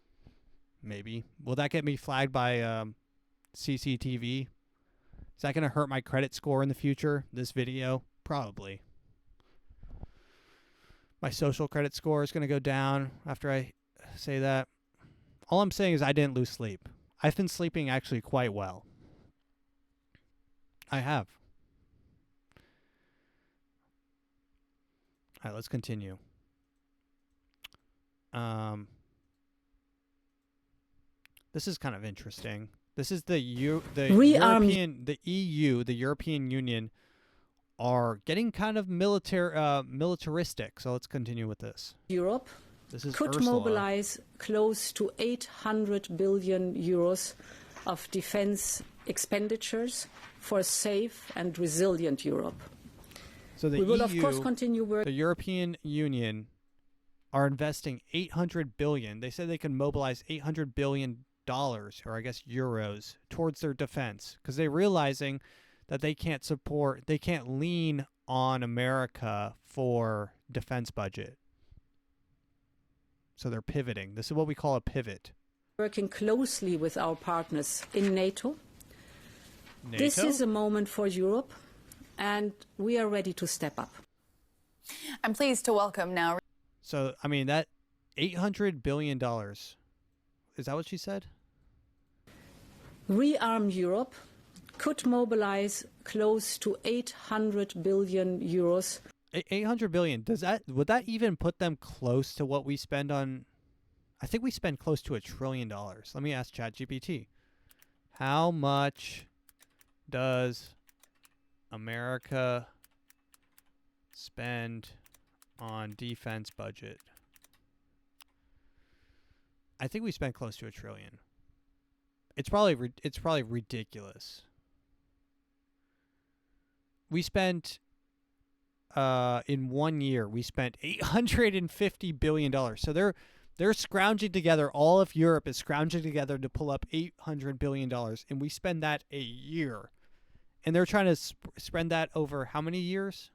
Maybe. Will that get me flagged by CCTV? Is that going to hurt my credit score in the future, this video? Probably. My social credit score is going to go down after I say that. All I'm saying is I didn't lose sleep. I've been sleeping actually quite well. I have. All right, let's continue. This is kind of interesting. This is the EU, the European Union, are getting kind of militaristic. So let's continue with this. Europe could Ursula. mobilize close to 800 billion euros of defense expenditures for a safe and resilient Europe. So the we will, EU, of course, continue work. The European Union are investing 800 billion. They said they can mobilize 800 billion dollars, or I guess euros, towards their defense, because they're realizing that they can't lean on America for defense budget. So they're pivoting. This is what we call a pivot. Working closely with our partners in NATO. This is a moment for Europe, and we are ready to step up. I'm pleased to welcome now. So, I mean, that $800 billion, is that what she said? Rearm Europe could mobilize close to 800 billion euros. 800 billion. Would that even put them close to what we spend on? I think we spend close to $1 trillion. Let me ask ChatGPT. How much does America spend on defense budget? I think we spend close to $1 trillion. It's probably ridiculous. We spent in 1 year we spent $850 billion. So they're scrounging together. All of Europe is scrounging together to pull up $800 billion, and we spend that a year. And they're trying to spend that over how many years?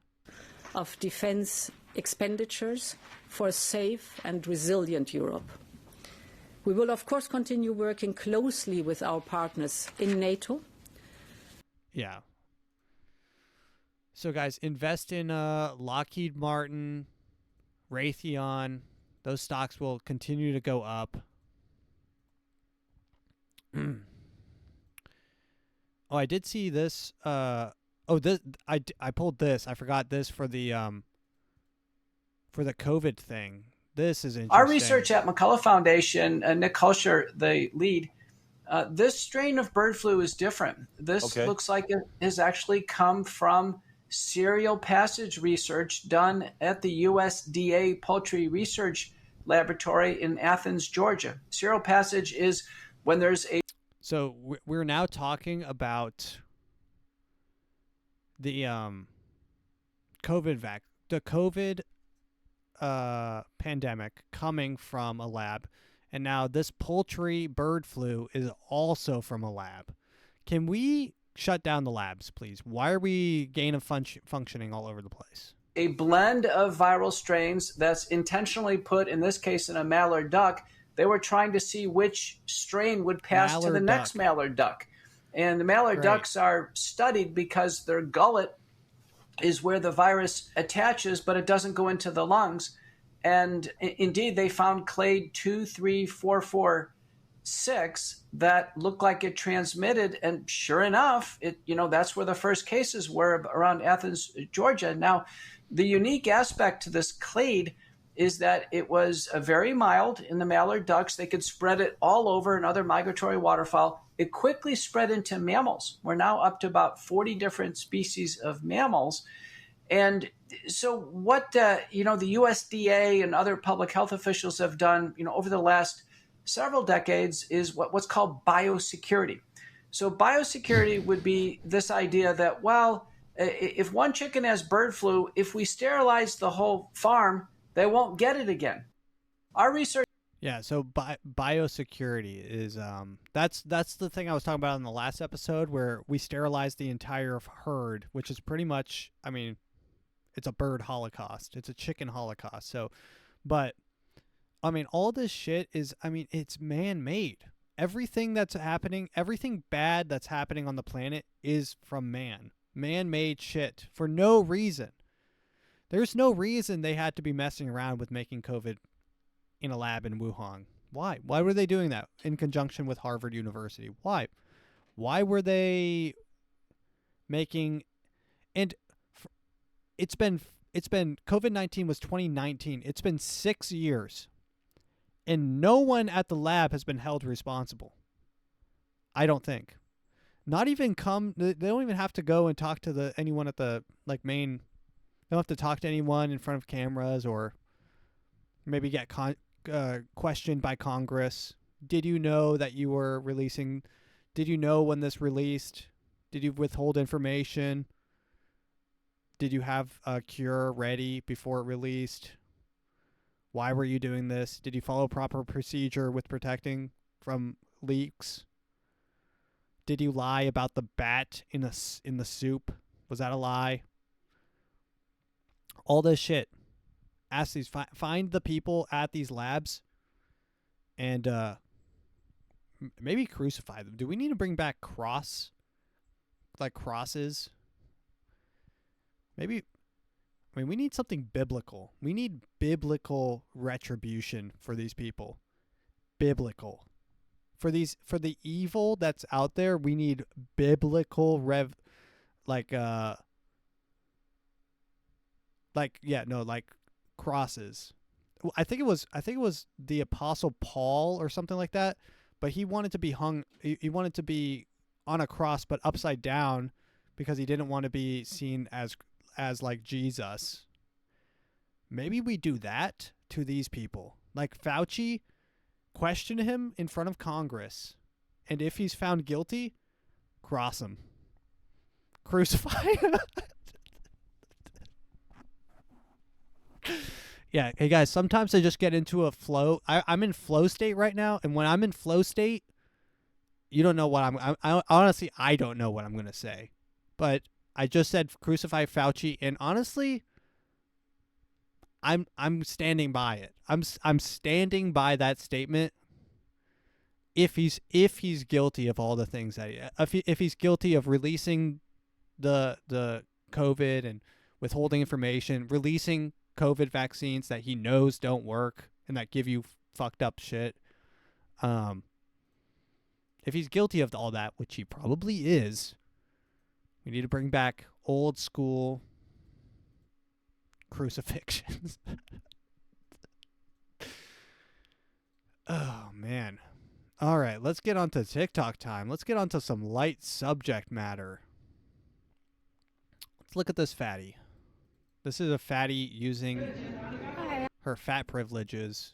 Of defense expenditures for a safe and resilient Europe. We will, of course, continue working closely with our partners in NATO. Yeah. So, guys, invest in Lockheed Martin, Raytheon. Those stocks will continue to go up. Oh, I did see this. I pulled this. I forgot this for the COVID thing. This is interesting. Our research at McCullough Foundation, Nick Hulsher, the lead, this strain of bird flu is different. This looks like it has actually come from serial passage research done at the USDA Poultry Research Laboratory in Athens, Georgia. Serial passage is when there's a... So we're now talking about the COVID pandemic coming from a lab, and now this poultry bird flu is also from a lab. Can we shut down the labs, please. Why are we gain of functioning all over the place? A blend of viral strains that's intentionally put, in this case, in a mallard duck. They were trying to see which strain would pass to the next mallard duck. And the mallard ducks are studied because their gullet is where the virus attaches, but it doesn't go into the lungs. And indeed, they found clade 23446 that looked like it transmitted. And sure enough, that's where the first cases were, around Athens, Georgia. Now, the unique aspect to this clade is that it was very mild in the mallard ducks. They could spread it all over in other migratory waterfowl. It quickly spread into mammals. We're now up to about 40 different species of mammals. And so what, the USDA and other public health officials have done, over the last several decades is what's called biosecurity. So biosecurity would be this idea that, well, if one chicken has bird flu, if we sterilize the whole farm, they won't get it again. Our research. Yeah, so biosecurity is that's the thing I was talking about in the last episode, where we sterilize the entire herd, which is pretty much, it's a bird holocaust. It's a chicken holocaust. So, but all this shit is, it's man-made. Everything that's happening, everything bad that's happening on the planet is from man. Man-made shit for no reason. There's no reason they had to be messing around with making COVID in a lab in Wuhan. Why? Why were they doing that in conjunction with Harvard University? Why? Why were they making... And it's been COVID-19 was 2019. It's been 6 years. And no one at the lab has been held responsible. I don't think. Not even they don't even have to go and talk to anyone at the main... They don't have to talk to anyone in front of cameras, or maybe get questioned by Congress. Did you know that you were releasing? Did you know when this released? Did you withhold information? Did you have a cure ready before it released? Why were you doing this? Did you follow proper procedure with protecting from leaks? Did you lie about the bat in the soup? Was that a lie? All this shit. Ask these, find the people at these labs, and maybe crucify them. Do we need to bring back crosses? Maybe. We need something biblical. We need biblical retribution for these people. Biblical. For the evil that's out there, we need biblical crosses. I think it was the Apostle Paul or something like that, but he wanted to be hung. He wanted to be on a cross, but upside down, because he didn't want to be seen as like Jesus. Maybe we do that to these people. Like Fauci, question him in front of Congress, and if he's found guilty, cross him. Crucify him. Yeah, hey guys, sometimes I just get into a flow. I'm in flow state right now, and when I'm in flow state, you don't know what I honestly, I don't know what I'm going to say. But I just said crucify Fauci, and honestly, I'm standing by it. I'm standing by that statement. If he's guilty of all the things that if he's guilty of releasing the COVID and withholding information, releasing COVID vaccines that he knows don't work and that give you fucked up shit. If he's guilty of all that, which he probably is, we need to bring back old school crucifixions. Oh, man. All right, let's get on to TikTok time. Let's get on to some light subject matter. Let's look at this fatty. This is a fatty using her fat privileges.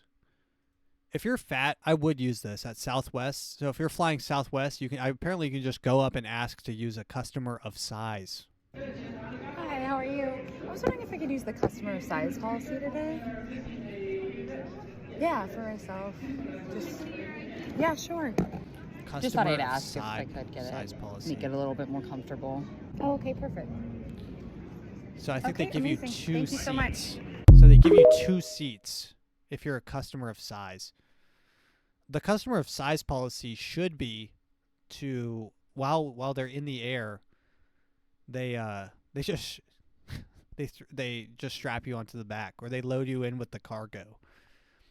If you're fat, I would use this at Southwest. So if you're flying Southwest, you can just go up and ask to use a customer of size. Hi, how are you? I was wondering if I could use the customer of size policy today. Yeah, for myself. Yeah, sure. Just thought I'd ask if I could get it, policy. make it a little bit more comfortable. Oh, okay, perfect. So I think they give amazing. you 2 Thank seats. you so much. So they give you 2 seats if you're a customer of size. The customer of size policy should be to while they're in the air, they just they just strap you onto the back, or they load you in with the cargo.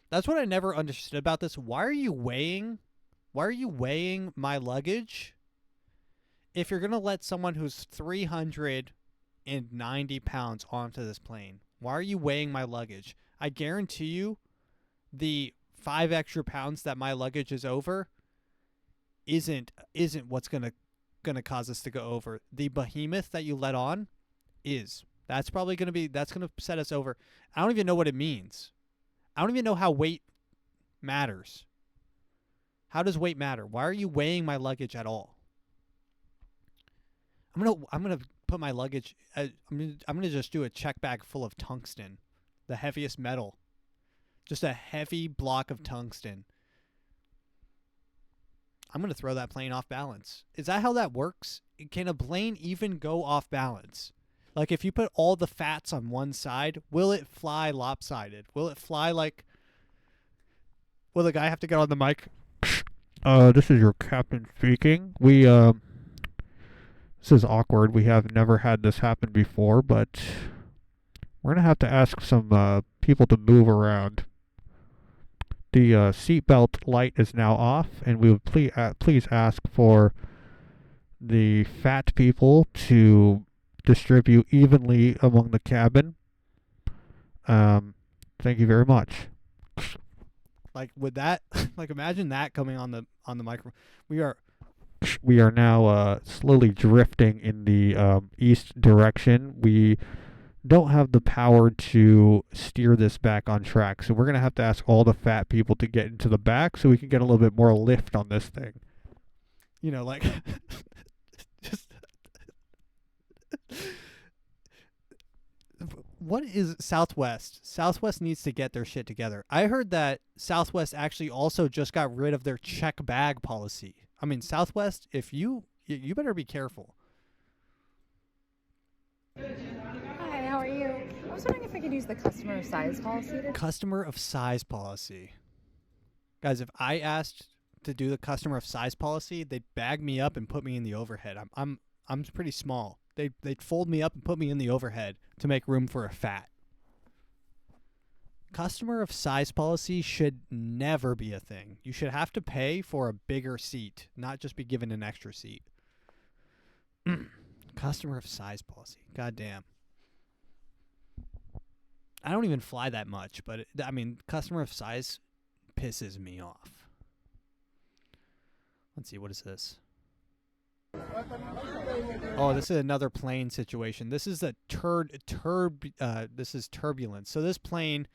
That's what I never understood about this. Why are you weighing my luggage if you're gonna let someone who's 390 pounds onto this plane? Why are you weighing my luggage? I guarantee you the 5 extra pounds that my luggage is over isn't what's gonna cause us to go over. The behemoth that you let on is. That's probably that's gonna set us over. I don't even know what it means. I don't even know how weight matters. How does weight matter? Why are you weighing my luggage at all? I'm gonna put my luggage. I'm gonna just do a check bag full of tungsten, the heaviest metal, just a heavy block of tungsten. I'm gonna throw that plane off balance. Is that how that works? Can a plane even go off balance? Like, if you put all the fats on one side, will it fly lopsided? Will it fly like... Will the guy have to get on the mic? This is your captain speaking. This is awkward. We have never had this happen before, but we're going to have to ask some people to move around. The seatbelt light is now off, and we would please ask for the fat people to distribute evenly among the cabin. Thank you very much. Like, with that, like, imagine that coming on the microphone. We are now slowly drifting in the east direction. We don't have the power to steer this back on track, so we're gonna have to ask all the fat people to get into the back so we can get a little bit more lift on this thing. You know, like just what is Southwest? Southwest needs to get their shit together. I heard that Southwest actually also just got rid of their check bag policy. I mean, Southwest, if you better be careful. Hi, how are you? I was wondering if I could use the customer of size policy. Customer of size policy. Guys, if I asked to do the customer of size policy, they'd bag me up and put me in the overhead. I'm pretty small. They'd fold me up and put me in the overhead to make room for a fat. Customer of size policy should never be a thing. You should have to pay for a bigger seat, not just be given an extra seat. Customer of size policy. God damn. I don't even fly that much, but customer of size pisses me off. Let's see, what is this? Oh, this is another plane situation. This is this is turbulence. So this plane,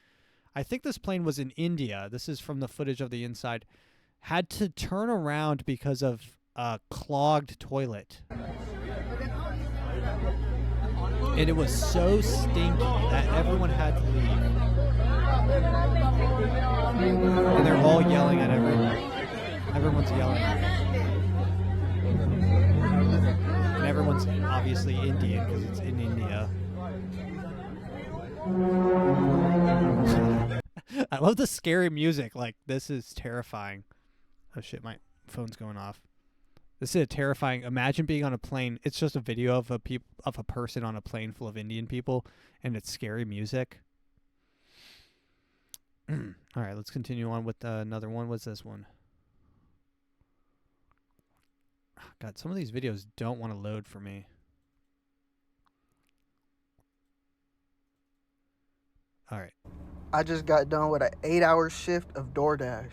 I think this plane was in India. This is from the footage of the inside. Had to turn around because of a clogged toilet. And it was so stinky that everyone had to leave. And they're all yelling at everyone. Everyone's yelling. And everyone's obviously Indian because it's in India. I love the scary music. Like, this is terrifying. Oh shit, my phone's going off. This is terrifying. Imagine being on a plane. It's just a video of a person on a plane full of Indian people, and it's scary music. All right, let's continue on with another one. What's this one? God, some of these videos don't want to load for me. All right. I just got done with an 8-hour shift of DoorDash.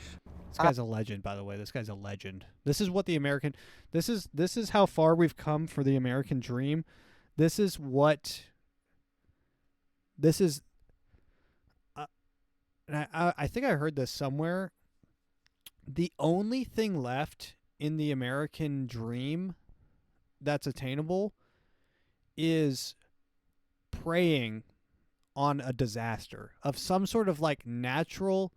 This guy's a legend, by the way. This guy's a legend. This is what the American... This is how far we've come for the American dream. This is what... This is... and I think I heard this somewhere. The only thing left in the American dream that's attainable is preying on a disaster of some sort of like natural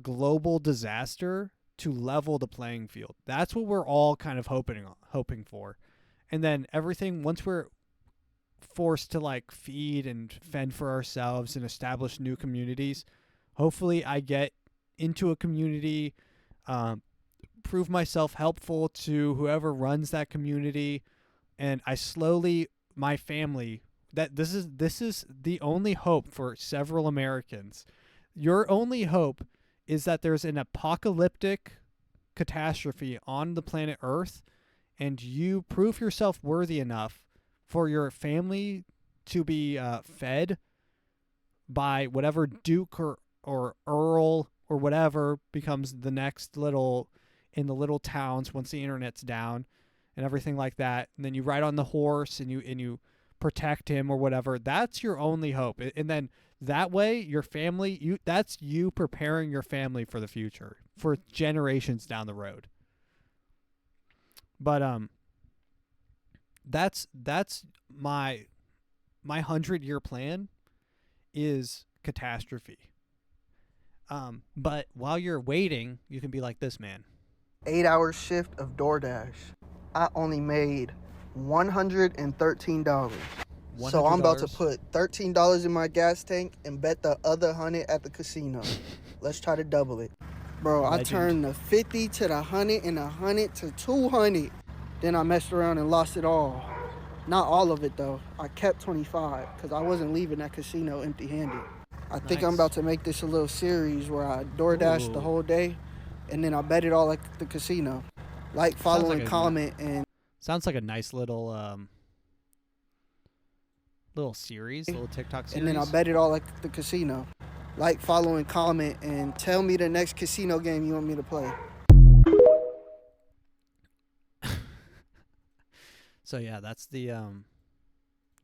global disaster to level the playing field. That's what we're all kind of hoping for. And then everything, once we're forced to like feed and fend for ourselves and establish new communities, hopefully I get into a community, prove myself helpful to whoever runs that community, and I slowly, my family, that this is the only hope for several Americans. Your only hope is that there's an apocalyptic catastrophe on the planet Earth, and you prove yourself worthy enough for your family to be fed by whatever Duke or Earl or whatever becomes the next little in the little towns once the internet's down and everything like that. And then you ride on the horse and you protect him or whatever. That's your only hope. And then that way your family, that's you preparing your family for the future, for generations down the road. But that's my 100-year plan is catastrophe. But while you're waiting, you can be like this man. 8-hour shift of DoorDash. I only made $113. So I'm about to put $13 in my gas tank and bet the other 100 at the casino. Let's try to double it. Bro, Legend. I turned the 50 to the 100 and the 100 to 200. Then I messed around and lost it all. Not all of it though. I kept 25 because I wasn't leaving that casino empty-handed. I think I'm about to make this a little series where I DoorDash the whole day and then I bet it all at the casino. Like, follow, and comment, and... Sounds like a nice little series, little TikTok series. And then I bet it all at the casino. Like, follow, and comment, and tell me the next casino game you want me to play. So yeah, that's the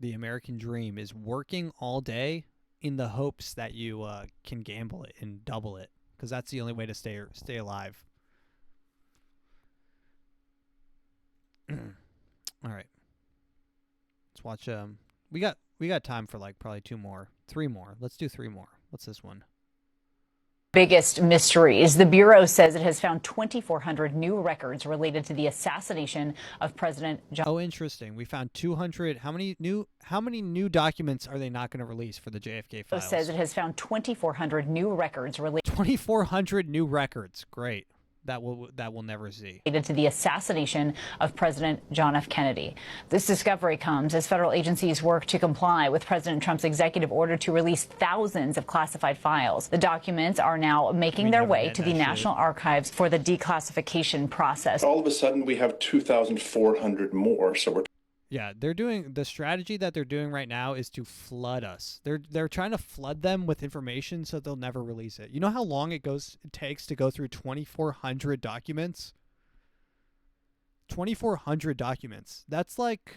American dream, is working all day in the hopes that you can gamble it and double it, because that's the only way to stay alive. All right, let's watch. We got time for like probably 3 more. Let's do 3 more. What's this one? Biggest mysteries. The Bureau says it has found 2,400 new records related to the assassination of President John. Oh, interesting. We found 200. How many new documents are they not going to release for the JFK files? It says it has found 2,400 new records related. 2,400 new records. Great. That we'll never see. Related to the assassination of President John F. Kennedy. This discovery comes as federal agencies work to comply with President Trump's executive order to release thousands of classified files. The documents are now making their way to the National Archives for the declassification process. All of a sudden, we have 2,400 more. So we're they're doing the strategy that they're doing right now is to flood us. They're trying to flood them with information so they'll never release it. You know how long it takes to go through 2,400 documents? 2,400 documents. That's like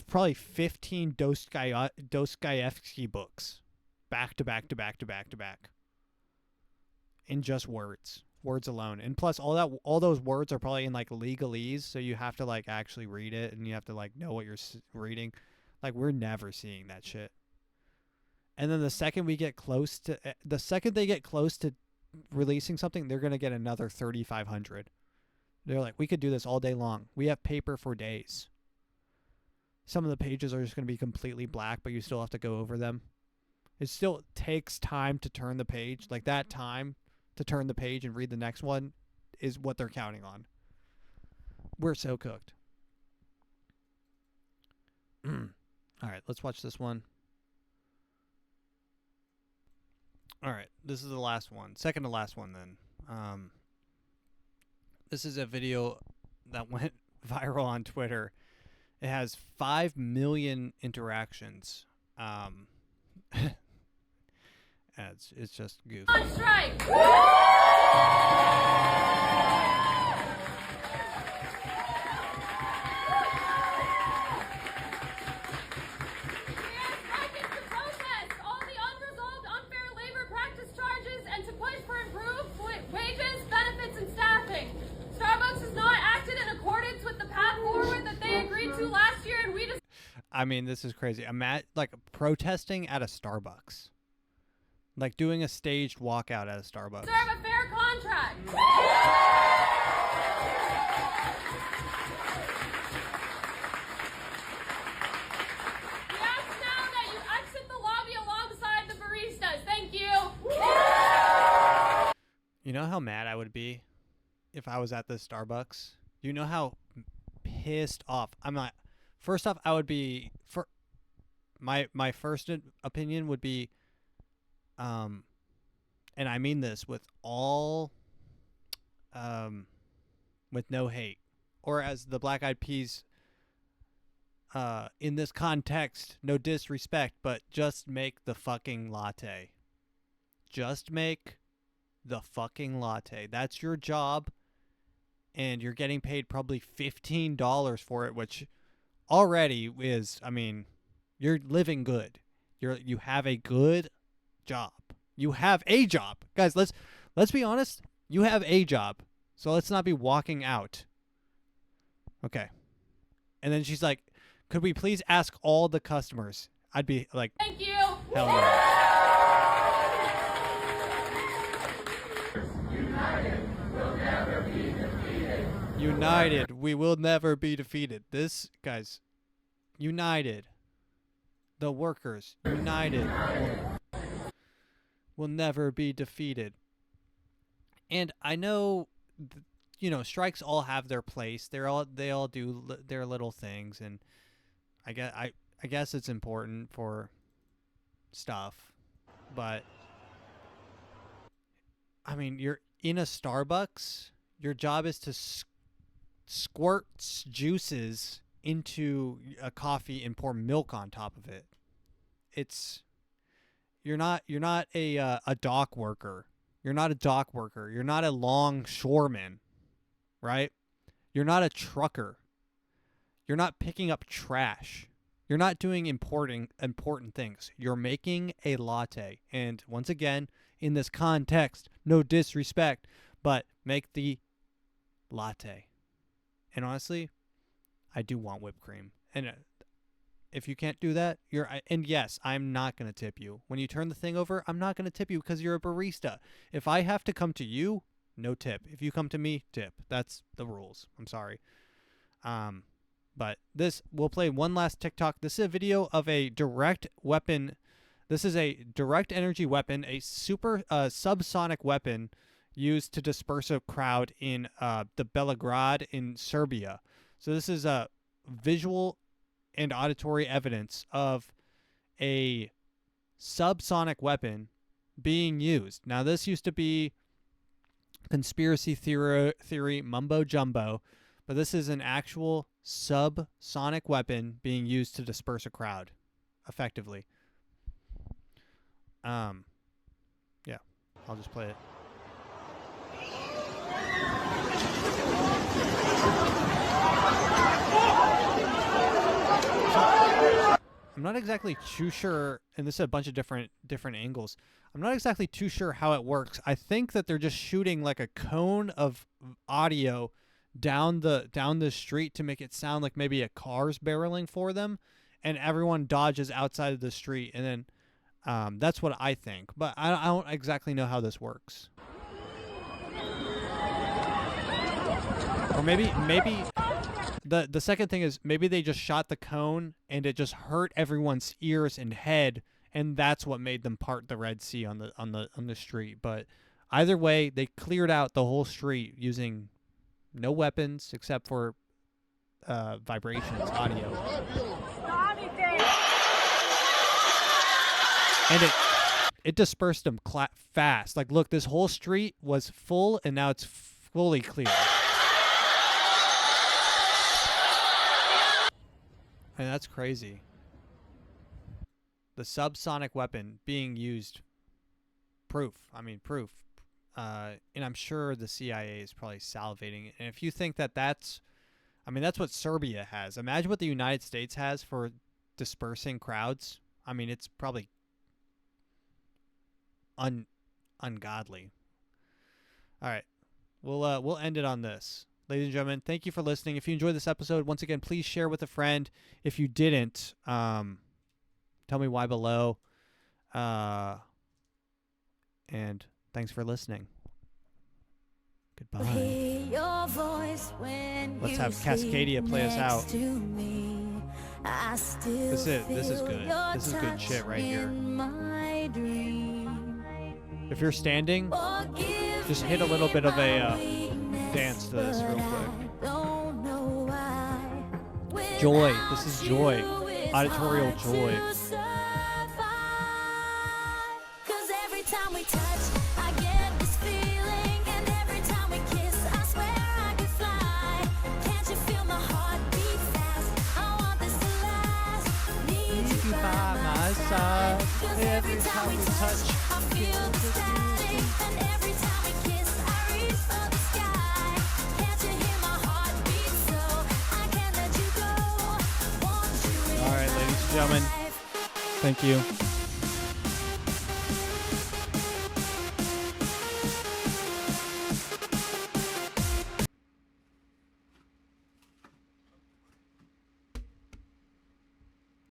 probably 15 Dostoevsky books back to back to back to back to back. In just words alone. And plus all those words are probably in like legalese, so you have to like actually read it and you have to like know what you're reading. Like, we're never seeing that shit. And then the second they get close to releasing something, they're going to get another 3,500. They're like, we could do this all day long. We have paper for days. Some of the pages are just going to be completely black, but you still have to go over them. It still takes time to turn the page. Like, that time to turn the page and read the next one is what they're counting on. We're so cooked. All right, let's watch this one. All right, this is the last one. Second to last one then. This is a video that went viral on Twitter. It has 5 million interactions. It's just goofy. On strike! I mean, this is crazy. I'm like protesting at a Starbucks. Like doing a staged walkout at a Starbucks. Serve a fair back. We ask now that you exit the lobby alongside the baristas. Thank you. You know how mad I would be if I was at the Starbucks? You know how pissed off I'm not. First off, I would be my first opinion would be, and I mean this with all, with no hate, or as the Black Eyed Peas, in this context, no disrespect, but just make the fucking latte. Just make the fucking latte. That's your job, and you're getting paid probably $15 for it, which already is, I mean, you're living good. You have a good job. You have a job. Guys, let's be honest. You have a job. So let's not be walking out. Okay. And then she's like, could we please ask all the customers? I'd be like, thank you. Hell no. United, we will never be defeated. This, guys, united. The workers, united, will never be defeated. And I know, you know, strikes all have their place. They all do their little things, and I guess it's important for stuff, but I mean, you're in a Starbucks. Your job is to squirt juices into a coffee and pour milk on top of it. You're not a dock worker. You're not a dock worker. You're not a longshoreman, right? You're not a trucker. You're not picking up trash. You're not doing important things. You're making a latte. And once again, in this context, no disrespect, but make the latte. And honestly, I do want whipped cream. And if you can't do that, and yes, I'm not going to tip you. When you turn the thing over, I'm not going to tip you because you're a barista. If I have to come to you, no tip. If you come to me, tip. That's the rules. I'm sorry. But we'll play one last TikTok. This is a video of a direct weapon. This is a direct energy weapon, a super subsonic weapon used to disperse a crowd in the Belgrade in Serbia. So this is a visual and auditory evidence of a subsonic weapon being used. Now, this used to be conspiracy theory mumbo jumbo, but this is an actual subsonic weapon being used to disperse a crowd effectively. Yeah, I'll just play it. I'm not exactly too sure, and this is a bunch of different angles. I'm not exactly too sure how it works. I think that they're just shooting like a cone of audio down the street to make it sound like maybe a car's barreling for them, and everyone dodges outside of the street, and then that's what I think. But I don't exactly know how this works. Or maybe the second thing is maybe they just shot the cone and it just hurt everyone's ears and head, and that's what made them part the Red Sea on the street. But either way, they cleared out the whole street using no weapons except for vibrations, audio. And it dispersed them fast. Like, look, this whole street was full, and now it's fully clear. And that's crazy. The subsonic weapon being used. Proof. And I'm sure the CIA is probably salivating. And if you think that's what Serbia has. Imagine what the United States has for dispersing crowds. I mean, it's probably ungodly. All right. We'll end it on this. Ladies and gentlemen, thank you for listening. If you enjoyed this episode, once again, please share with a friend. If you didn't, tell me why below. And thanks for listening. Goodbye. Let's have Cascadia play us out. This is good. This is good shit right here. If you're standing, just hit a little bit of a dance to this real quick. Joy. This is joy. Auditorial joy. Every time we touch, I feel ecstatic, and every time we kiss, I reach for the sky. Can't you hear my heartbeat? So I can't let you go. Want you in. All right, ladies and gentlemen, thank you.